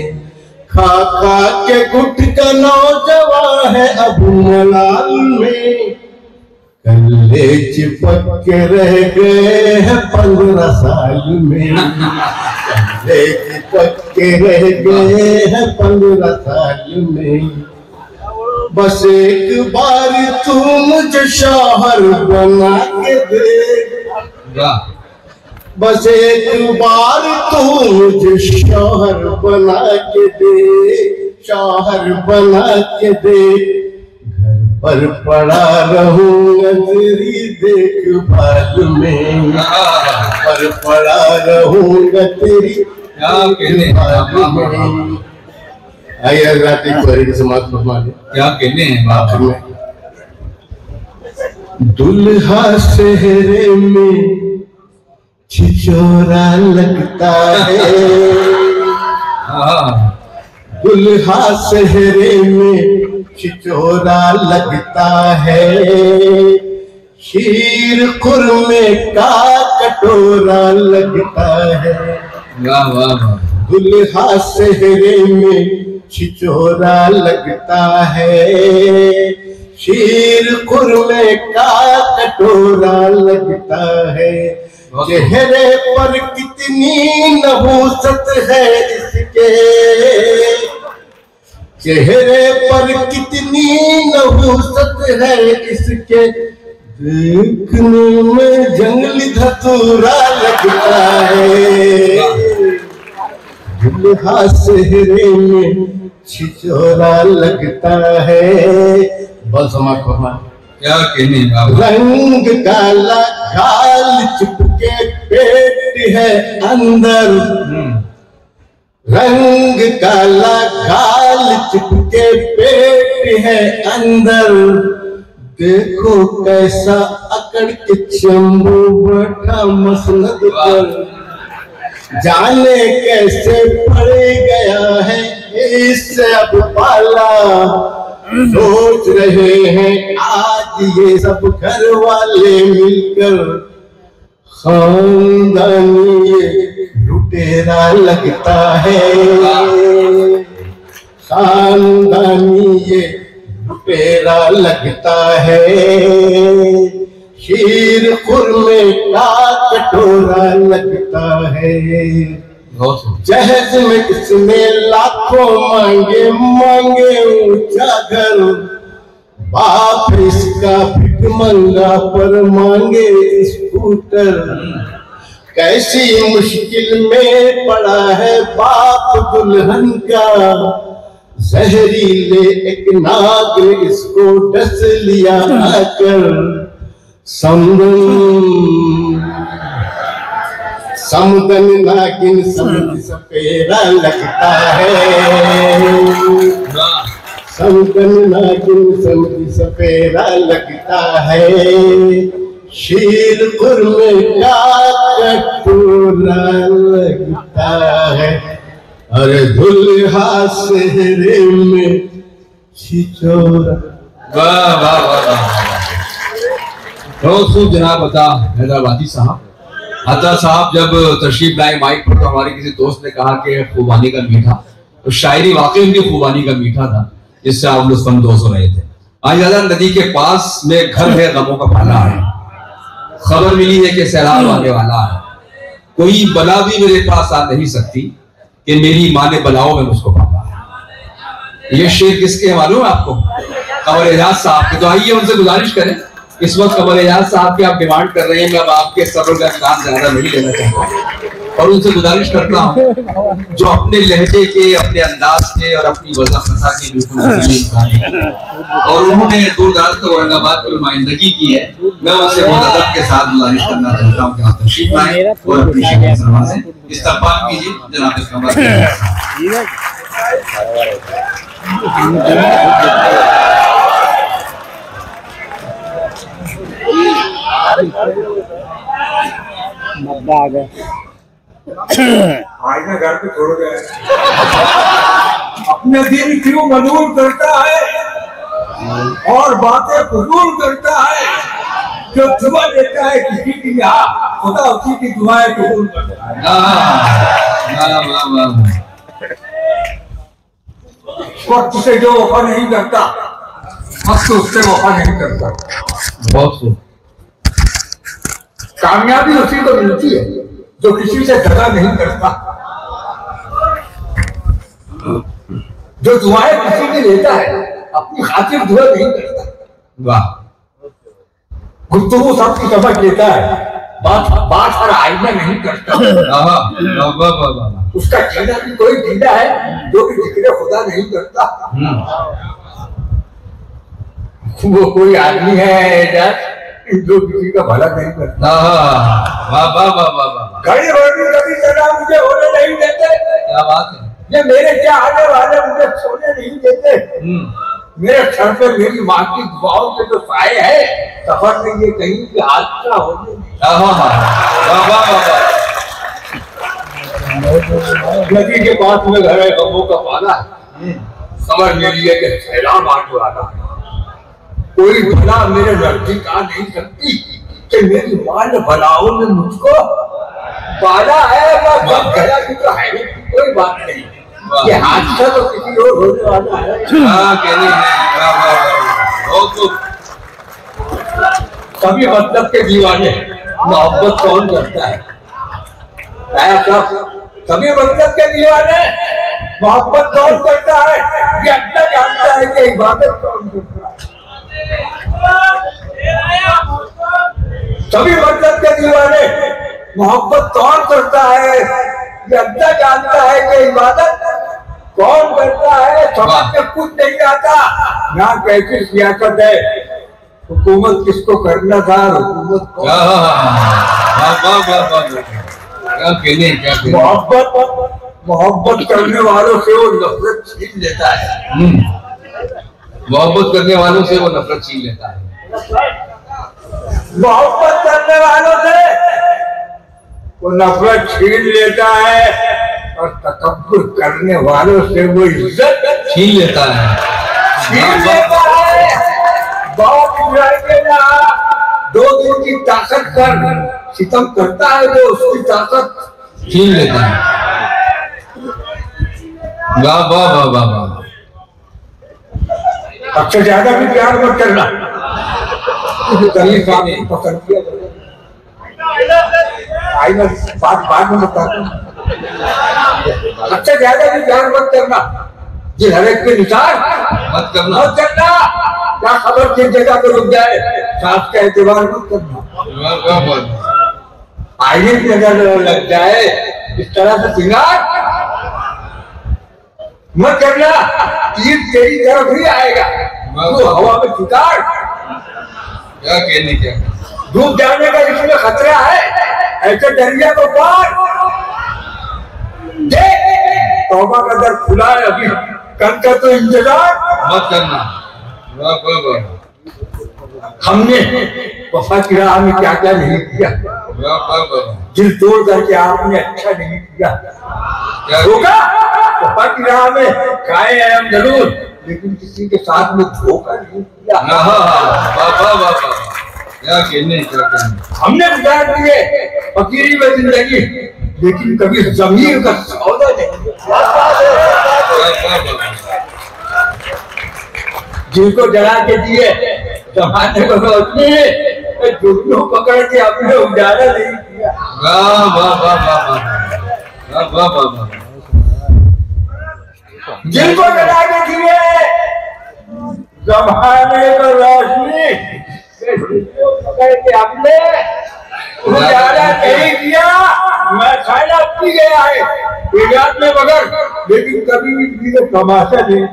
[SPEAKER 6] खा खा के गुटका नौजवान है अब मलाल में, कल्ले चिपक के रह गए हैं 15 साल में, कल्ले चिपक के रह गए हैं 15 साल में, बस एक बार तू मुझे शौहर बना के दे, बस एक बार तू मुझे शौहर बना के दे, शौहर बना के दे, पर पड़ा रहूंगा तेरी देखभाल में, पर पड़ा रहूंगा तेरी देखभाल में। आइए राती को समाज फरमा दे,
[SPEAKER 1] क्या कहने हैं आखिर में?
[SPEAKER 6] दुल्हा सेहरे में छिछोरा लगता है, दुल्हा सेहरे में छिछोरा लगता है, शीर खुरमे का कटोरा लगता है,
[SPEAKER 1] वाह वाह वाह।
[SPEAKER 6] दुल्हा सेहरे में छिछोरा लगता है, शीर खुरमे का कटोरा लगता है, चेहरे पर कितनी नबूसत है इसके, चेहरे पर कितनी नबूसत है इसके, देखने में जंगली धतूरा लगता है, दुल्हा सेहरे में छिछोरा लगता है। बस समाज
[SPEAKER 1] क्या कहने बाबा?
[SPEAKER 6] रंग काला गाल चुपके पेट है अंदर, रंग काला गाल चुपके पेट है अंदर, देखो कैसा करके शंभू बैठा मसनद पर, जाने कैसे पड़ गया है इससे अब पाला। सोच रहे हैं आज ये सब घर वाले मिलकर, खानदानी ये लुटेरा लगता है, खानदानी ये लुटेरा लगता है। शीर खुरमे का कटोरा लगता है। जहज में किसने लाखों मांगे, मांगे ऊंचा घर, बाप इसका भिखमंगा पर मांगे स्कूटर। कैसी मुश्किल में पड़ा है बाप दुल्हन का, जहरीले एक नाग ने इसको डस लिया आकर। समदन नागिन समझ सपेरा लगता है, समदन नागिन समझ सपेरा लगता है। शीर खुरमे का कटोरा लगता है, अरे दुल्हा सेहरे में छिचोरा।
[SPEAKER 1] वाह वाह वाह। बहुत खूब जनाब अता हैदराबादी साहब। अता साहब जब तशरीफ लाए माइक पर तो हमारे किसी दोस्त ने कहा कि खूबानी का मीठा, तो शायरी वाकई उनकी खूबानी का मीठा था जिससे आप लुत्फानंदोज हो रहे थे। आज़ादा नदी के पास में घर है, गमों का पाला है, खबर मिली है कि सैलाब आने वाला है। कोई बला भी मेरे पास आ नहीं सकती कि मेरी माँ ने बलाओं में मुझको पाला है। ये शेर किसके मालूम है आपको? कमर एजाज साहब के। तो आइए उनसे गुजारिश करें, इस वक्त कमर एजाज साहब की आप डिमांड कर रहे हैं, मैं अब आपके सब्र का काम ज्यादा नहीं लेना चाहता और उनसे गुजारिश करता हूँ जो अपने लहजे के, अपने अंदाज के और अपनी वजह फसा के बिल्कुल और उन्होंने दूर दराज तक औरंगाबाद की नुमाइंदगी की है, मैं उनसे बहुत अदब के साथ गुजारिश करना चाहता हूँ कि आप तशरीफ लाएं और अपनी शिकवा से इस्तकबाल कीजिए जनाब कमर एजाज साहब।
[SPEAKER 7] आईना घर पे छोड़ गए, अपने दिन क्यों मजबूर करता है और बातें फजूल करता है। जो दुआ देता है किसी की यहाँ, खुदा उसी की दुआएं कबूल करता है। वक्त से जो वफा नहीं करता, वक्त उससे वफा नहीं करता।
[SPEAKER 1] बहुत खूब।
[SPEAKER 7] कामयाबी उसी को मिलती है जो किसी से दगा नहीं करता, जो दुआएं किसी की लेता है, अपनी खातिर दुआ नहीं करता।
[SPEAKER 1] वाह।
[SPEAKER 7] गुफ्तगू सबकी समझ लेता है, बात हर आईना नहीं करता। उसका जीना भी कोई जीना है जो कि जिक्र खुदा नहीं करता। वो कोई आदमी है जो किसी का भला नहीं करता। घड़ी रोटी कभी सदा मुझे होने नहीं देते।
[SPEAKER 1] क्या बात है।
[SPEAKER 7] ये मेरे क्या आने वाले मुझे सोने नहीं देते। मेरे सर पे मेरी माँ की दुआओं के जो साए है, सफर में ये कहीं की हादसा होने नदी के पास में घर है, गमों का पाला है, समझ मेरी है कि सैलाब आने वाला है। कोई भला मेरे नजदीक आ नहीं सकती कि मेरी माँ ने भलाओं में मुझको पाला है। तो है कोई बात नहीं, ये हादसा तो किसी और होने वाला है। कभी मतलब के दीवाने मोहब्बत कौन करता है? कभी मतलब के दीवाने मोहब्बत कौन करता है? ये अच्छा जानता है कि इबादत कौन करता है। सभी मतलब के दीवाने मोहब्बत कौन करता है, ये अच्छा जानता है कि इबादत कौन करता है। समझ में कुछ नहीं आता। यहाँ कैसी सियासत है, हुकूमत किसको करना था, हुकूमत मोहब्बत करने वालों से वो नफरत छीन लेता है।
[SPEAKER 1] मोहब्बत करने वालों से वो नफरत छीन लेता है।
[SPEAKER 7] मोहब्बत करने वालों से वो नफरत छीन लेता है और तकब्बुर करने वालों से वो इज्जत
[SPEAKER 1] छीन लेता है।
[SPEAKER 7] बहुत लड़के ना 2 दिन की ताकत कर सितम करता है जो उसकी ताकत
[SPEAKER 1] छीन लेता है। वाह वाह वाह वाह वाह।
[SPEAKER 7] सबसे ज्यादा भी प्यार मत करना। पकड़ दिया आई ना बाद में बता दूं। सबसे ज्यादा भी प्यार मत करना। जिन हर एक पे निशान
[SPEAKER 1] मत करना।
[SPEAKER 7] मत करना। क्या खबर किस जगह पे रुक जाए सांस का एतबार मत करना। आईने की नजर लग जाए इस तरह से सिंगार मत करना। तीर तेरी तरफ ही आएगा तो हवा में शिकार।
[SPEAKER 1] क्या कहने क्या
[SPEAKER 7] डूब जाने का इसमें खतरा है ऐसे दरिया को पार देख तौबा का दर खुला है अभी करके तो इंतजार
[SPEAKER 1] मत करना। वाह वाह वाह।
[SPEAKER 7] हमने वफा की राह में क्या क्या नहीं किया।
[SPEAKER 1] वाह वाह वाह।
[SPEAKER 7] दिल तोड़ करके आपने अच्छा नहीं किया।
[SPEAKER 1] क्या
[SPEAKER 7] होगा वफा की राह में खाए हैं हम जरूर लेकिन किसी के साथ में धोखा नहीं किया।
[SPEAKER 1] वाह वाह वाह। क्या कहने क्या कहने।
[SPEAKER 7] हमने गुजार दिए फकीरी में जिंदगी लेकिन कभी जमीर का सौदा नहीं। जिनको जला के दिए जमाने को सोचने जुगनू पकड़ के अपने उजाला नहीं किया।
[SPEAKER 1] वाह वाह वाह वाह वाह वाह वाह वाह।
[SPEAKER 7] जिनको जला के दिए जमाने को रोशनी पकड़ के अपने उजाला नहीं किया। मैं खाना पी गया है इजाद में मगर लेकिन कभी भी किसी तमाशा नहीं।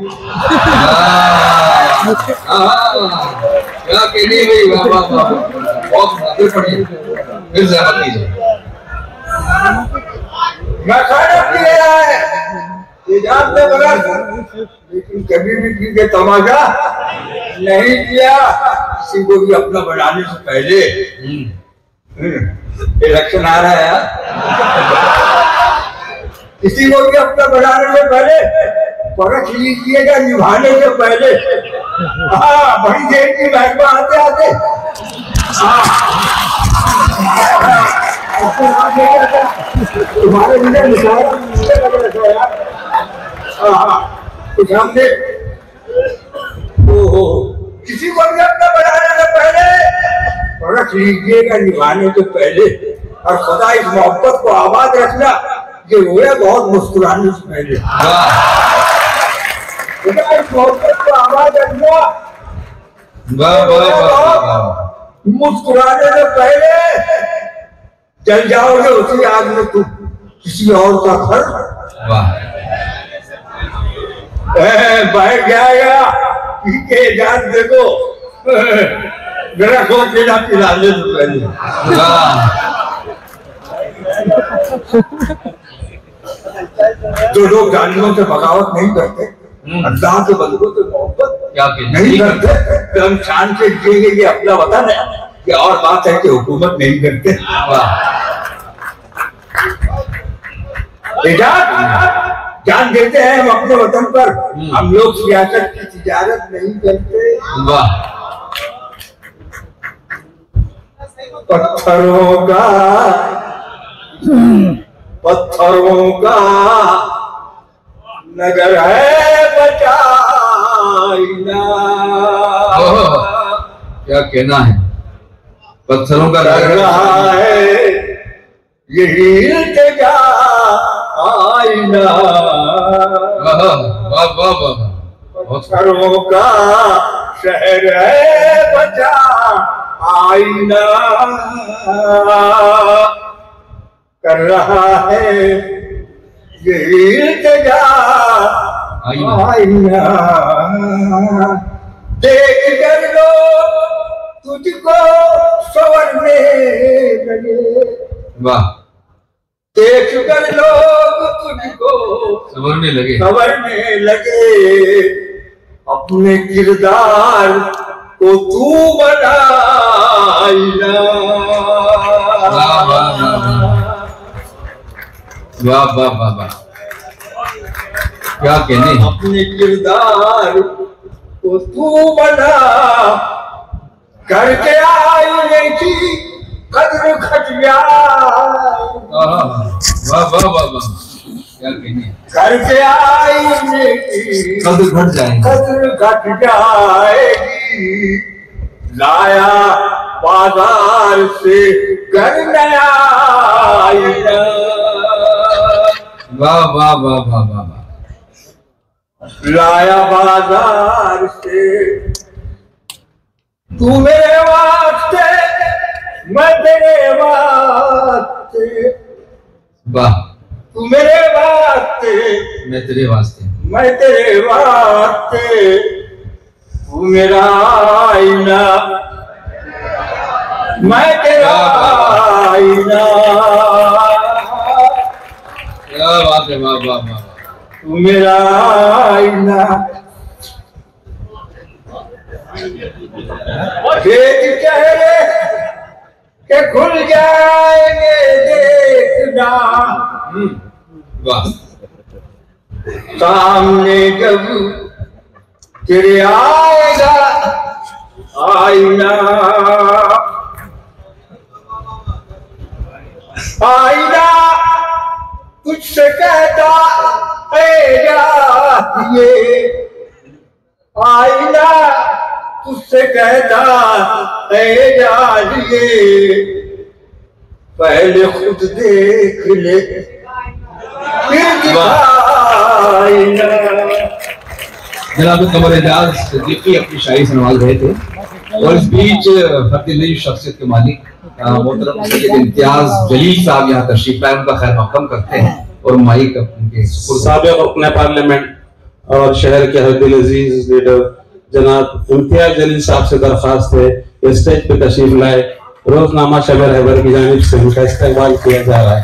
[SPEAKER 1] क्या कहने भाई। वाह वाह वाह। बहुत फिर पढ़िए फिर ज़्यादा कीजिए।
[SPEAKER 7] मैं खाना पी गया है इजाद में मगर लेकिन कभी भी किसी के तमाशा नहीं किया। किसी को भी अपना बनाने से पहले इलेक्शन आ रहा है यार। किसी को भी अपना बनाने से पहले परख लीजिएगा निभाने से पहले। हाँ बड़ी देर की महकमा आते आते तुम्हारे लिए कुछ हमने किसी को भी अपना बनाने से पहले रख लीजिएगा निभाने से पहले। और खुदा इस मोहब्बत को आबाद रखना ये रोया बहुत मुस्कुराने से पहले। खुदा इस मोहब्बत को आबाद रखना मुस्कुराने से पहले। चल जाओगे उसी आग में तुम किसी और का घर बैठ जाएगा के जान देखो मेरा खोज देना पिलाने से पहले। जो लोग जानवरों से बगावत नहीं करते अल्लाह के बंदों से मोहब्बत
[SPEAKER 1] क्या
[SPEAKER 7] नहीं करते फिर हम शान से जिएंगे ये अपना वतन है। ये और बात है कि हुकूमत नहीं करते। जान देते हैं हम अपने वतन पर। हम लोग सियासत की तिजारत नहीं करते। पत्थरों का नगर है बचाइना।
[SPEAKER 1] क्या कहना है। पत्थरों का
[SPEAKER 7] नगर है यही इल्तिजा आईना। पत्थरों का शहर है बचा आईना। कर रहा है ये इल्तिजा आईना। देख कर लोग तुझको संवरने लगे।
[SPEAKER 1] वाह।
[SPEAKER 7] देख कर लोग तुझको
[SPEAKER 1] संवरने
[SPEAKER 7] लगे। अपने किरदार को तू बना
[SPEAKER 6] आईना।
[SPEAKER 1] वाह वाह वाह वाह, क्या कहने।
[SPEAKER 6] अपने किरदार को तू बना करके आईने की कद्र घट जाए।
[SPEAKER 1] वाह वाह वाह वाह, क्या कहने।
[SPEAKER 6] करके आईने की
[SPEAKER 1] कद्र घट जाएगी,
[SPEAKER 6] कद्र घट जाएगी। लाया बाजार से घर नया आईना।
[SPEAKER 1] वाह वाह वाह वाह वाह वाह,
[SPEAKER 6] लाया बाजार से तू मेरे वास्ते, मैं तेरे वास्ते।
[SPEAKER 1] वाह,
[SPEAKER 6] तू मेरे वास्ते,
[SPEAKER 1] मैं तेरे वास्ते,
[SPEAKER 6] मैं तेरे वास्ते। तू मेरा आईना, मैं तेरा आईना।
[SPEAKER 1] क्या बात है, वाह वाह वाह,
[SPEAKER 6] तू मेरा आईना। देख चेहरे के खुल जाएंगे देखना।
[SPEAKER 1] वाह,
[SPEAKER 6] सामने जब तेरे आएगा आईना। आईना तुझसे कहता है जाइए। आईना तुझसे कहता है जाइए। पहले खुद देख ले फिर दिखाईना।
[SPEAKER 1] जनाब कमर एजाज सिद्दीकी अपनी शायरी सुनवा रहे थे और इस बीच फतेह शख्सियत के मालिक मोहतरम सैयद इम्तियाज जलील साहब यहाँ तशरीफ लाए, उनका खैर मक़दम करते हैं और माइक उनके
[SPEAKER 8] साबिक़ अपने पार्लियामेंट और शहर के हरदिल अजीज लीडर जनाब इम्तियाज जलील साहब से दरख्वास्त है स्टेज पे तशरीफ लाए। रोजनामा शबर हैबर की जानिब से उनका इस्तेमाल किया जा रहा है।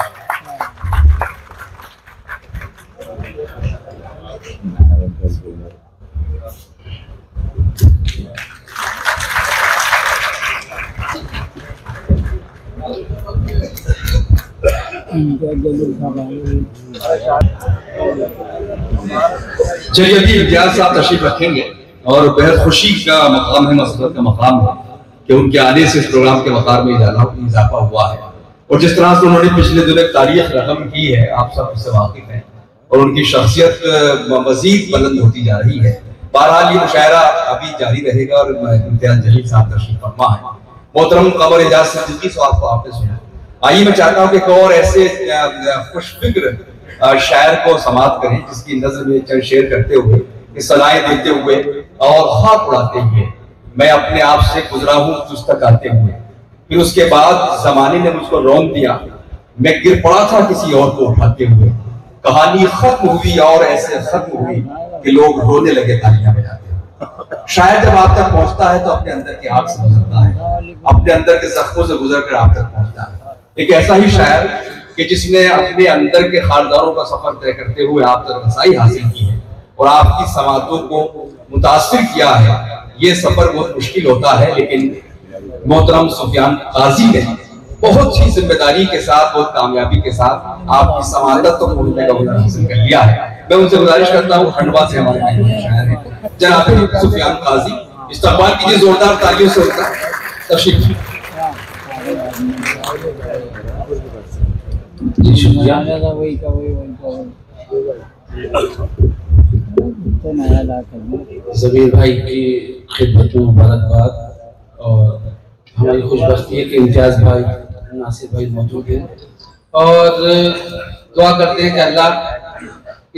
[SPEAKER 1] चलिए अभी इम्तियाज साहब तशरीफ रखेंगे और बेहद खुशी का मकाम है, मसरत का मकाम है कि उनके आने से इस प्रोग्राम के वक़ार में इजाफा हुआ है। और जिस तरह से उन्होंने पिछले दिनों तारीख रकम की है, आप सब इससे वाकिफ हैं और उनकी शख्सियत मज़ीद बुलंद होती जा रही है। बहरहाल ये मुशायरा अभी जारी रहेगा और इम्तियाज जलील साहब तशरीफ फरमा है। मोहतरम कमर एजाज सिद्दीकी साहब को आपने सुना। आइए मैं चाहता हूँ कि एक और ऐसे खुशफिक्र शायर को समाप्त करें जिसकी नज़र में चंद शेर करते हुए, सलाहें देते हुए और खाक उड़ाते हुए मैं अपने आप से गुजरा हूँ तुझ तक आते हुए। फिर उसके बाद जमाने ने मुझको रौन दिया, मैं गिर पड़ा था किसी और को उठाते हुए। कहानी खत्म हुई और ऐसे खत्म हुई कि लोग रोने लगे तालियां बजाते हुए। शायर जब आप तक पहुंचता है तो अपने अंदर की आग से गुजरता है, अपने अंदर के जख्मों से गुजर कर आप तक पहुंचता है। एक ऐसा ही शायर कि जिसने अपने अंदर के खारदारों का सफर तय करते हुए आप तक रसाई हासिल की है और आपकी समातों को मुतासिर किया है। ये सफर बहुत मुश्किल होता है, लेकिन मोहतरम सुफियान काजी ने बहुत ही जिम्मेदारी के साथ, बहुत कामयाबी के साथ आपकी समातत को पहुंचने का हुनर हासिल कर लिया है। मैं उनसे गुजारिश करता हूँ, खंडवा से हमारे शायर हैं जनाब सुफियान काजी, इस्तकबाल कीजिए जोरदार तालियों से उनका। तशरीफ जी, शुक्रिया।
[SPEAKER 8] ज़मीर भाई की खिदमत में मुबारकबाद और हमारी खुशबख्ती है कि इम्तियाज भाई नासिर भाई मौजूद हैं और दुआ करते हैं कि अल्लाह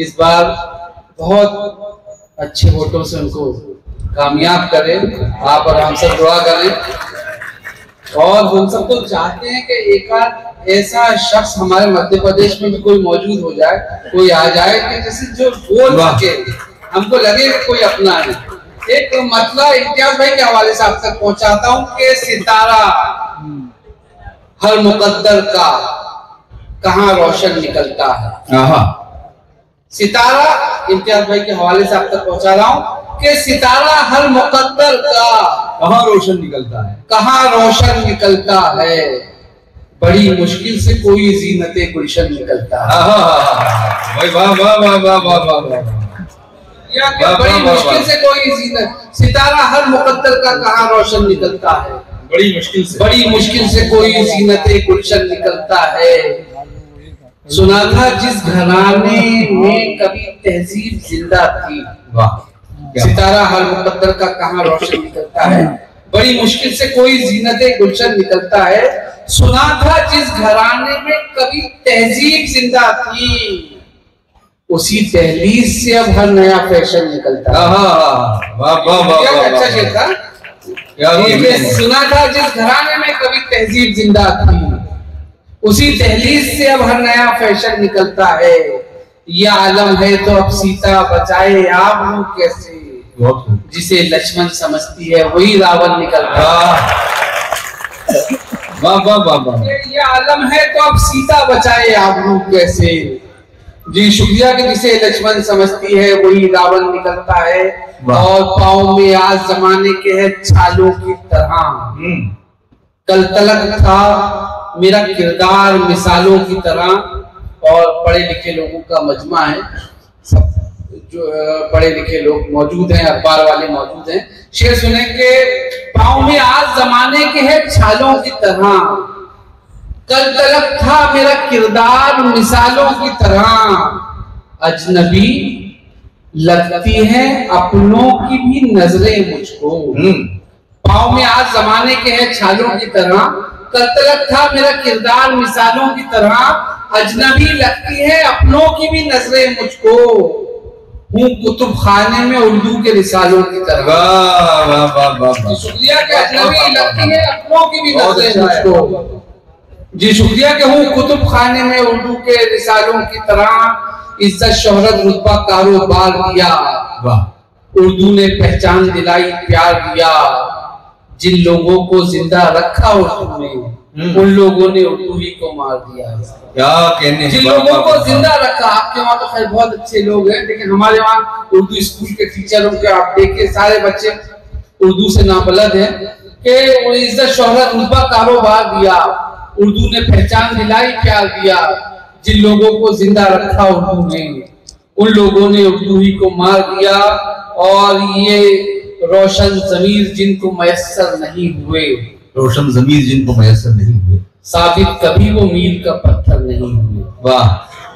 [SPEAKER 8] इस बार बहुत अच्छे वोटों से उनको कामयाब करे। आप और हम सब दुआ करें और हम सब तो चाहते हैं कि एक आध ऐसा शख्स हमारे मध्य प्रदेश में भी कोई मौजूद हो जाए, कोई आ जाए कि जैसे जो बोल सके, हमको लगे कि कोई अपना है। एक मतलब इम्तियाज भाई के हवाले से आप तक पहुंचाता हूँ कि सितारा हर मुकद्दर का कहाँ रोशन निकलता है। सितारा इम्तियाज भाई के हवाले से आप तक पहुंचा रहा हूँ कि सितारा हर मुकद्दर का
[SPEAKER 1] कहाँ रोशन निकलता है,
[SPEAKER 8] कहाँ रोशन निकलता है, बड़ी मुश्किल से कोई जीनते गुलशन निकलता है।
[SPEAKER 1] भाई वाह वाह वाह वाह वाह वाह वाह।
[SPEAKER 8] बड़ी मुश्किल से कोई जीनत, सितारा हर मुकद्दर का कहाँ रोशन निकलता है,
[SPEAKER 1] बड़ी मुश्किल से
[SPEAKER 8] कोई जीनते गुलशन निकलता है। सुना था जिस घराने में कभी तहजीब जिंदा थी, सितारा हर मुकद्दर का कहाँ रोशन निकलता है, बड़ी मुश्किल से कोई जीनते गुलशन निकलता है। सुना था जिस घराने में कभी तहजीब जिंदा थी, उसी दहलीज से अब हर नया फैशन निकलता है। अच्छा शेर था। सुना था जिस घराने में कभी तहजीब जिंदा थी, उसी दहलीज से अब हर नया फैशन निकलता है। ये आलम है तो अब सीता बचाए आप लोग कैसे, जिसे लक्ष्मण समझती है वही रावण निकलता है। ये आलम है तो अब सीता बचाए आप लोग कैसे, जी शुक्रिया कि जिसे लक्ष्मण समझती है वही रावण निकलता है। और पाँव में आज जमाने के है छालों की तरह, कल तलक था मेरा किरदार मिसालों की तरह। और पढ़े लिखे लोगों का मजमा है, सब जो पढ़े लिखे लोग मौजूद हैं, अखबार वाले मौजूद हैं। शेर सुनेंगे। पाँव में आज जमाने के है छालों की तरह, कल तलक था मेरा किरदार मिसालों की तरह। अजनबी लगती है अपनों की भी नजरें मुझको, पाँव में आज जमाने के है छालों की तरह, कल तलक था मेरा किरदार मिसालों की तरह। अजनबी लगती है अपनों की भी नजरें मुझको, हूँ कुतुब खाने में उर्दू के रिसालों की तरह। शुक्रिया के अजनबी लगती है अपनों की भी नजरें मुझको, जी शुक्रिया के हूँ कुतुब खाने में उर्दू के रिसालों की तरह। इज्जत शोहरत रुतबा कारोबार दिया, उर्दू ने पहचान दिलाई प्यार दिया। जिन लोगों को जिंदा रखा उर्दू ने, उन लोगों ने उर्दू ही को मार दिया।
[SPEAKER 1] क्या कहने,
[SPEAKER 8] जिन लोगों को जिंदा रखा, आपके वहाँ तो खैर बहुत अच्छे लोग हैं, लेकिन हमारे वहाँ उर्दू स्कूल के टीचरों के आप देखिए सारे बच्चे उर्दू से नाबलद हैं कि इज्जत शोहरत रुतबा कारोबार दिया, उर्दू ने पहचान दिलाई प्यार दिया। जिन लोगों को जिंदा रखा उर्दू ने, उन लोगों ने उर्दू ही को मार दिया। और ये रोशन ज़मीर जिनको मयस्सर नहीं हुए,
[SPEAKER 1] रोशन ज़मीर जिनको मयस्सर नहीं हुए,
[SPEAKER 8] साबित कभी वो मील का पत्थर नहीं हुए।
[SPEAKER 1] वाह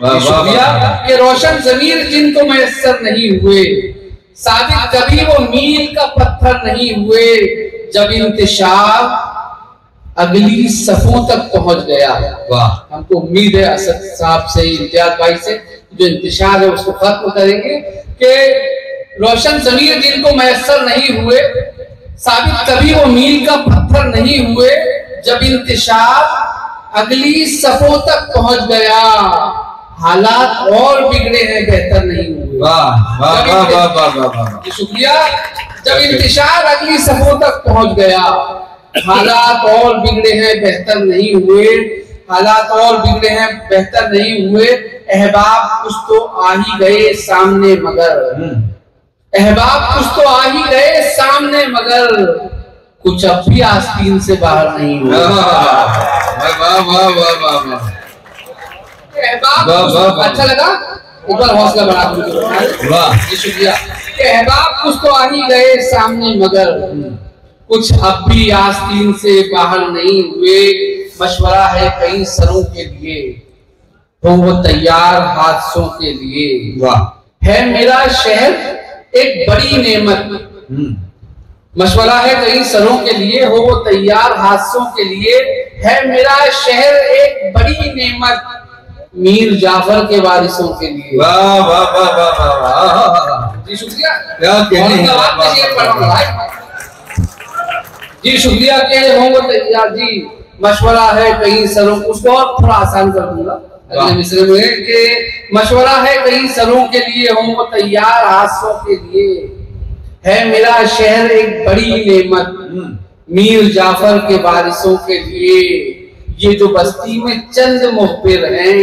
[SPEAKER 1] वाह वाह।
[SPEAKER 8] कि रोशन ज़मीर जिनको मयस्सर नहीं हुए, साबित कभी वो मील का पत्थर नहीं हुए। जब इंतशार अगली सफों तक पहुंच गया,
[SPEAKER 1] वाह,
[SPEAKER 8] हमको उम्मीद है असद साहब से, इम्तियाज भाई से, जो इंतशार है उसको खत्म करेंगे कि रोशन ज़मीर जिनको मयस्सर नहीं हुए, साबित कभी वो मील का पत्थर नहीं हुए। जब इंतशार अगली सफों तक पहुंच गया, हालात और बिगड़े हैं बेहतर नहीं हुए।
[SPEAKER 1] वाह वाह वाह वाह वाह वाह।
[SPEAKER 8] शुक्रिया। जब इंतशार अगली सफों तक पहुंच गया, हालात और बिगड़े हैं बेहतर नहीं हुए, हालात और बिगड़े हैं बेहतर नहीं हुए। अहबाब कुछ तो आ ही गए सामने मगर, अहबाब कुछ तो आ ही गए सामने मगर, कुछ अब भी आस्तीन से बाहर नहीं हुए। अच्छा लगा, एक बार हौसला बढ़ा। शुक्रिया। अहबाब कुछ तो आ ही गए सामने मगर, कुछ अब भी आस्तीन से बाहर नहीं हुए। मशवरा है कई सरों के लिए, हो वो तैयार हादसों के लिए। वाह। है मेरा शहर एक बड़ी नेमत, मशवरा है कई सरों के लिए, हो वो तैयार हादसों के लिए। है मेरा शहर एक बड़ी नेमत, मीर जाफर के वारिसों के लिए।
[SPEAKER 1] वाह वाह वाह वाह वाह।
[SPEAKER 8] जी शुक्रिया।
[SPEAKER 1] क्या कहने,
[SPEAKER 8] जी शुक्रिया के होंगे तैयार। जी मशवरा है कई सरों, उसको और थोड़ा आसान कर दूंगा अगले मिसरे में कि मशवरा है कई सरों के लिए, होंगे तैयार हादसों के लिए। है मेरा शहर एक बड़ी नेमत, मीर जाफर के वारिसों के लिए। ये जो बस्ती में चंद मुखबिर हैं,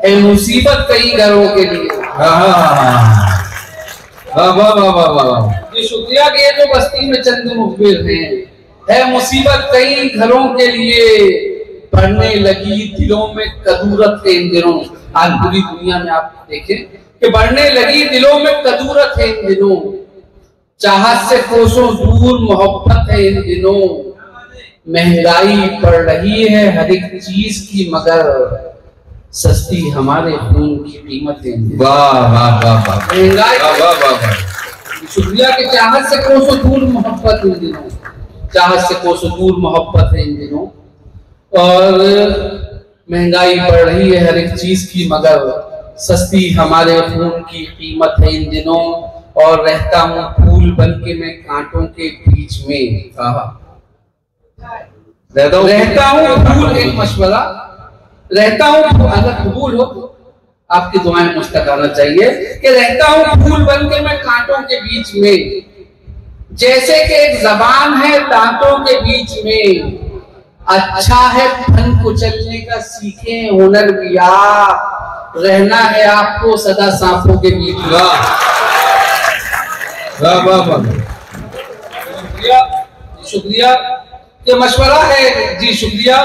[SPEAKER 8] है मुसीबत कई घरों के लिए।
[SPEAKER 1] वाह वाह वाह वाह वाह।
[SPEAKER 8] जी शुक्रिया के जो बस्ती में चंद मुखबिर हैं, है मुसीबत कई घरों के लिए, बढ़ने लगी दिलों में कदूरत है इन दिनों। आज पूरी दुनिया में आप देखें कि बढ़ने लगी दिलों में कदूरत है इन दिनों, चाहत से कोसों दूर मोहब्बत है इन दिनों, महंगाई बढ़ रही है हर एक चीज की मगर सस्ती हमारे खून की कीमत है।
[SPEAKER 1] वाह वाह वाह वाह,
[SPEAKER 8] महंगाई
[SPEAKER 1] वाह वाह वाह।
[SPEAKER 8] शुक्रिया के चाहत से कोसों दूर मोहब्बत इन दिनों, चाहत से कोसों दूर मोहब्बत है इन दिनों, और महंगाई बढ़ रही है हर एक चीज की मगर सस्ती हमारे खून की कीमत है इन दिनों, और रहता हूँ फूल बन के मैं कांटों के बीच में, रहता हूँ फूल। एक मशवरा, रहता हूँ, अगर कबूल हो आपकी दुआएं मुस्तक आना चाहिए कि रहता हूँ फूल बन के मैं कांटों के बीच में, जैसे कि एक जबान है दांतों के बीच में, अच्छा है फन कुचलने का सीखें हुनर भी आप, रहना है आपको सदा सांपों के बीच में।
[SPEAKER 1] वाह वाह वाह,
[SPEAKER 8] शुक्रिया ये मशवरा है जी शुक्रिया,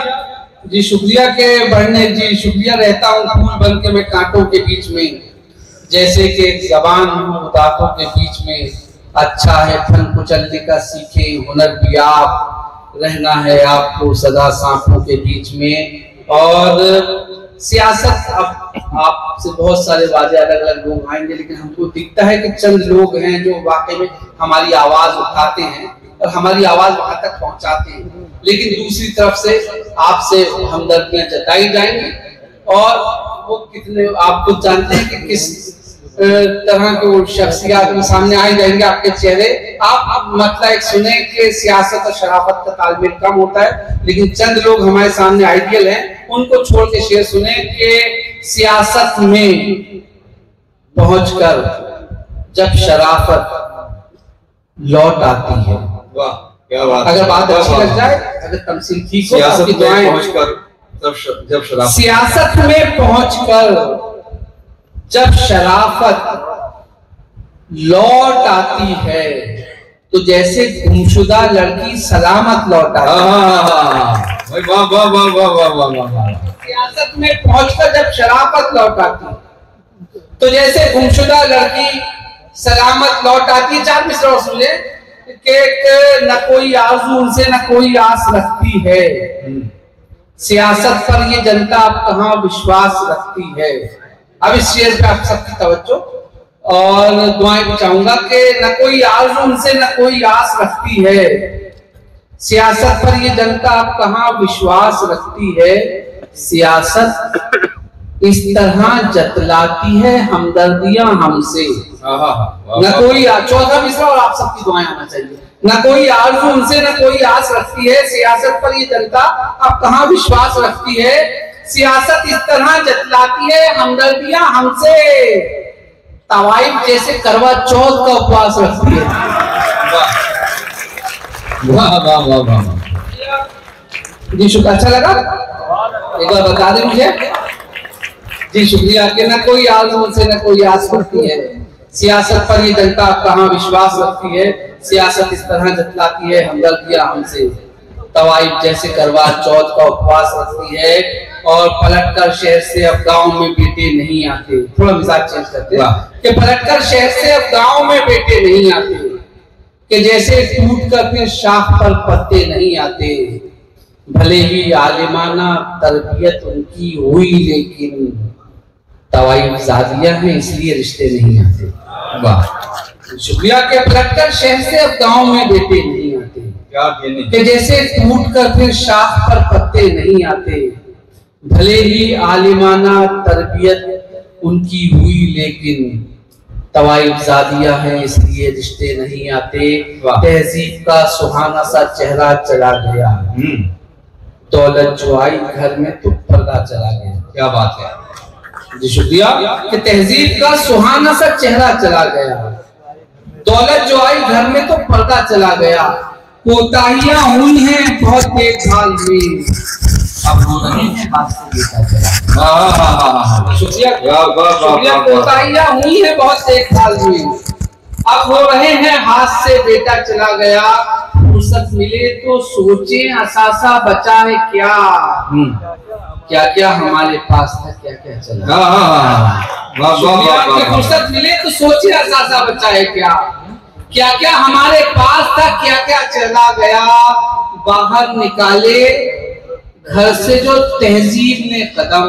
[SPEAKER 8] जी शुक्रिया के बढ़ने, जी शुक्रिया रहता हूँ फूल बन के मैं कांटों के बीच में, जैसे कि एक जबान दांतों के बीच में, अच्छा है फन कुचलने का सीखे हुनर भी आप, रहना है आपको सदा सांपों के बीच में। और सियासत, अब आपसे बहुत सारे वादे अलग अलग लोग आएंगे, लेकिन हमको दिखता है कि चंद लोग हैं जो वाकई में हमारी आवाज उठाते हैं और हमारी आवाज वहां तक पहुंचाते हैं, लेकिन दूसरी तरफ से आपसे हमदर्दियां जताई जाएंगी, और वो कितने आप खुद जानते हैं कि किस तरह के वो शख्सियत में सामने आ जाएंगे आपके चेहरे। आप मतलब एक सुने कि सियासत और शराफत का तालमेल कम होता है, लेकिन चंद लोग हमारे सामने आइडियल हैं, उनको छोड़ के शेर सुने कि सियासत में पहुंचकर जब शराफत लौट आती है।
[SPEAKER 1] वाह क्या बात,
[SPEAKER 8] अगर बात अच्छी लग जाए, अगर तमसील ठीक हो,
[SPEAKER 1] सियासत
[SPEAKER 8] आपकी
[SPEAKER 1] में
[SPEAKER 8] दुआएं
[SPEAKER 1] पहुंचकर जब शराफत,
[SPEAKER 8] सियासत में पहुंचकर जब शराफत लौट आती है तो जैसे गुमशुदा लड़की सलामत लौट आती है।
[SPEAKER 1] वाह वाह वाह वाह वाह वाह वाह।
[SPEAKER 8] सियासत में पहुंचकर जब शराफत लौट आती तो जैसे गुमशुदा लड़की सलामत लौट आती है। चार मिसरा और सुन ले कि न कोई आरज़ू उनसे न कोई आस रखती है, सियासत पर ये जनता अब कहाँ विश्वास रखती है। अब इस शेर पे आप सबकी तवज्जो और दुआएं भी चाहूंगा कि न कोई आरज़ू उनसे न कोई आस रखती है, सियासत पर ये जनता अब कहाँ विश्वास रखती है। सियासत इस तरह जतलाती है हमदर्दियां हमसे, न कोई, चौथा मिसरा और आप सबकी दुआएं आना चाहिए, न कोई आरज़ू उनसे न कोई आस रखती है, सियासत पर ये जनता अब कहाँ विश्वास रखती है। सियासत इस तरह जतलाती है हमदर्दियां हमसे, तवाइफ जैसे करवा चौथ का उपवास रखती है।
[SPEAKER 1] वाह वाह वाह वाह।
[SPEAKER 8] जी शुक्रिया, अच्छा लगा, एक बार बता दें मुझे। जी शुक्रिया कि न कोई आरज़ू से न कोई आस रखती है, सियासत पर ये जनता कहाँ विश्वास रखती है। सियासत इस तरह जतलाती है हमदर्दियां हमसे, तवाइफ जैसे करवा चौथ का उपवास रखती है, और पलटकर शहर से अब गांव में बेटे नहीं आते। थोड़ा मिजाज चेंज करते हैं कि पलटकर शहर से अब गांव में बेटे नहीं आते, कि जैसे टूट कर फिर शाख पर पत्ते नहीं आते। भले ही आलिमाना तरबियत उनकी हुई, लेकिन तवाइफ ज़ादिया हैं इसलिए रिश्ते नहीं आते।
[SPEAKER 1] वाह
[SPEAKER 8] शुक्रिया के पलटकर शहर से अब गांव में बेटे नहीं आते, कि जैसे टूट कर फिर शाख पर पत्ते नहीं आते। भले ही आलिमाना तरबियत उनकी हुई, लेकिन तवाइफ ज़ादिया हैं इसलिए रिश्ते नहीं आते। तहजीब का सुहाना सा चेहरा चला गया, दौलत जो आई घर में तो पर्दा चला गया।
[SPEAKER 1] क्या बात है
[SPEAKER 8] जी शुक्रिया कि तहजीब का सुहाना सा चेहरा चला गया, दौलत जो आई घर में तो पर्दा चला गया। कोताहियां हुई हैं बहुत देखभाल में, अब हो रही है बात से देखा चला। शुक्रिया, कोताहियां हुई हैं बहुत देखभाल में, अब हो रहे हैं हाथ से बेटा चला गया, फुर्सत मिले तो सोचे असासा बचा है क्या। क्या क्या हमारे पास था, क्या क्या चला। फुर्सत मिले तो सोचे असासा बचा है क्या। क्या क्या हमारे पास था, क्या क्या चला गया। बाहर निकाले घर से जो तहजीब ने कदम,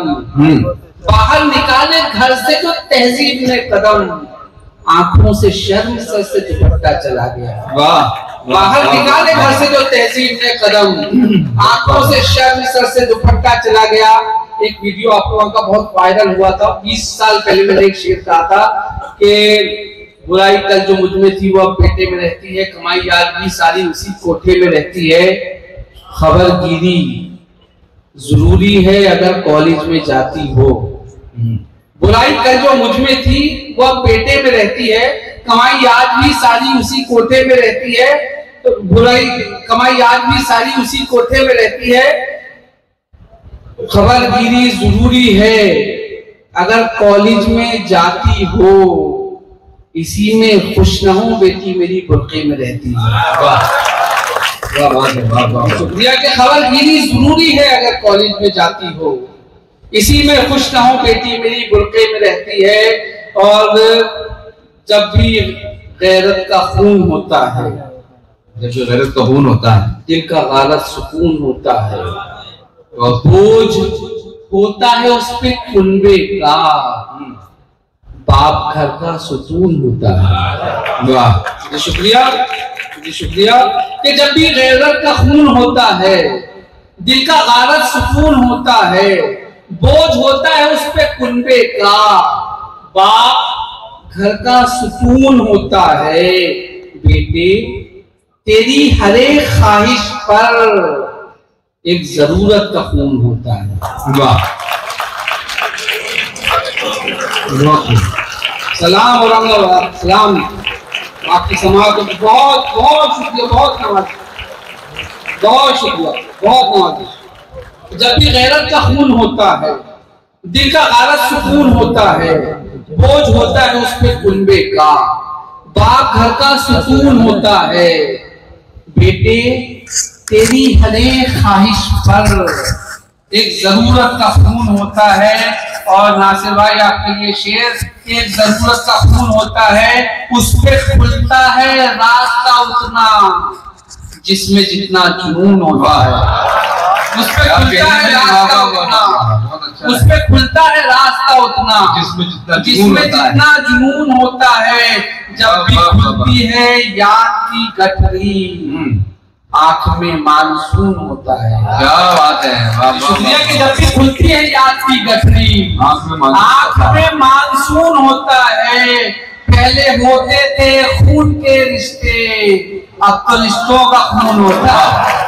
[SPEAKER 8] बाहर निकाले घर से जो तहजीब ने कदम, आंखों से शर्म सर से दुपट्टा चला गया। वाह। बाहर निकाले घर से जो तहजीब ने कदम, आंखों से शर्म सर से दुपट्टा चला गया। एक वीडियो आप लोगों का बहुत वायरल हुआ था, 20 साल पहले मैंने एक शेर कहा था कि बुराई कल जो मुझ में थी वो अब बेटे में रहती है, कमाई आज भी सारी उसी कोठे में रहती है। खबरगिरी जरूरी है अगर कॉलेज में जाती हो। बुराई कल जो मुझ में थी वो अब बेटे में रहती है, कमाई आज भी सारी उसी कोठे में रहती है। तो बुराई कमाई आज भी सारी उसी कोठे में रहती है। खबरगिरी जरूरी है अगर कॉलेज में जाती हो, इसी में खुश न हो बेटी मेरी बुर्के में रहती है। शुक्रिया कि खबरगिरी जरूरी है अगर कॉलेज में जाती हो, इसी में खुश न हो बेटी मेरी बुर्के में रहती है। और जब भी गैरत का खून होता है, जब जो गैरत का खून होता है, दिल का गालत सुकून होता है, और बोझ होता है उस पे कुनबे का, बाप घर का सुकून होता है। वाह, शुक्रिया शुक्रिया कि जब भी गैरत का खून होता है, दिल का गालत सुकून होता है, बोझ होता है उस पे कुनबे का, बाप घर का सुकून होता है। बेटे तेरी हर एक ख्वाहिश पर एक जरूरत का खून होता है। वाह, सलाम औरंगाबाद, सलाम आपकी समाज को बहुत बहुत शुक्रिया, बहुत नवाज, बहुत शुक्रिया, बहुत नवाज। जब भी गैरत का खून होता है, दिल का गालत सुकून होता है, बोझ होता है उस पे कुनबे का, बाप घर का सुकून होता है। बेटे तेरी हर एक ख्वाहिश पर एक जरूरत का खून होता है। और नासिर भाई आपके लिए शेर, एक जरूरत का खून होता है, उस पे खुलता है रास्ता उतना जिसमें जितना जुनून होता है। उस पे खुलता है रास्ता उतना, उस पे खुलता है रास्ता उतना जिसमें जितना जुनून होता है। जब भी खुलती है याद की गठरी, आंख में मानसून होता है। क्या बात है, शुक्रिया कि जब भी खुलती है याद की गठरी, आंख में मानसून होता है। पहले होते थे खून के रिश्ते, अब तो रिश्तों का खून होता है।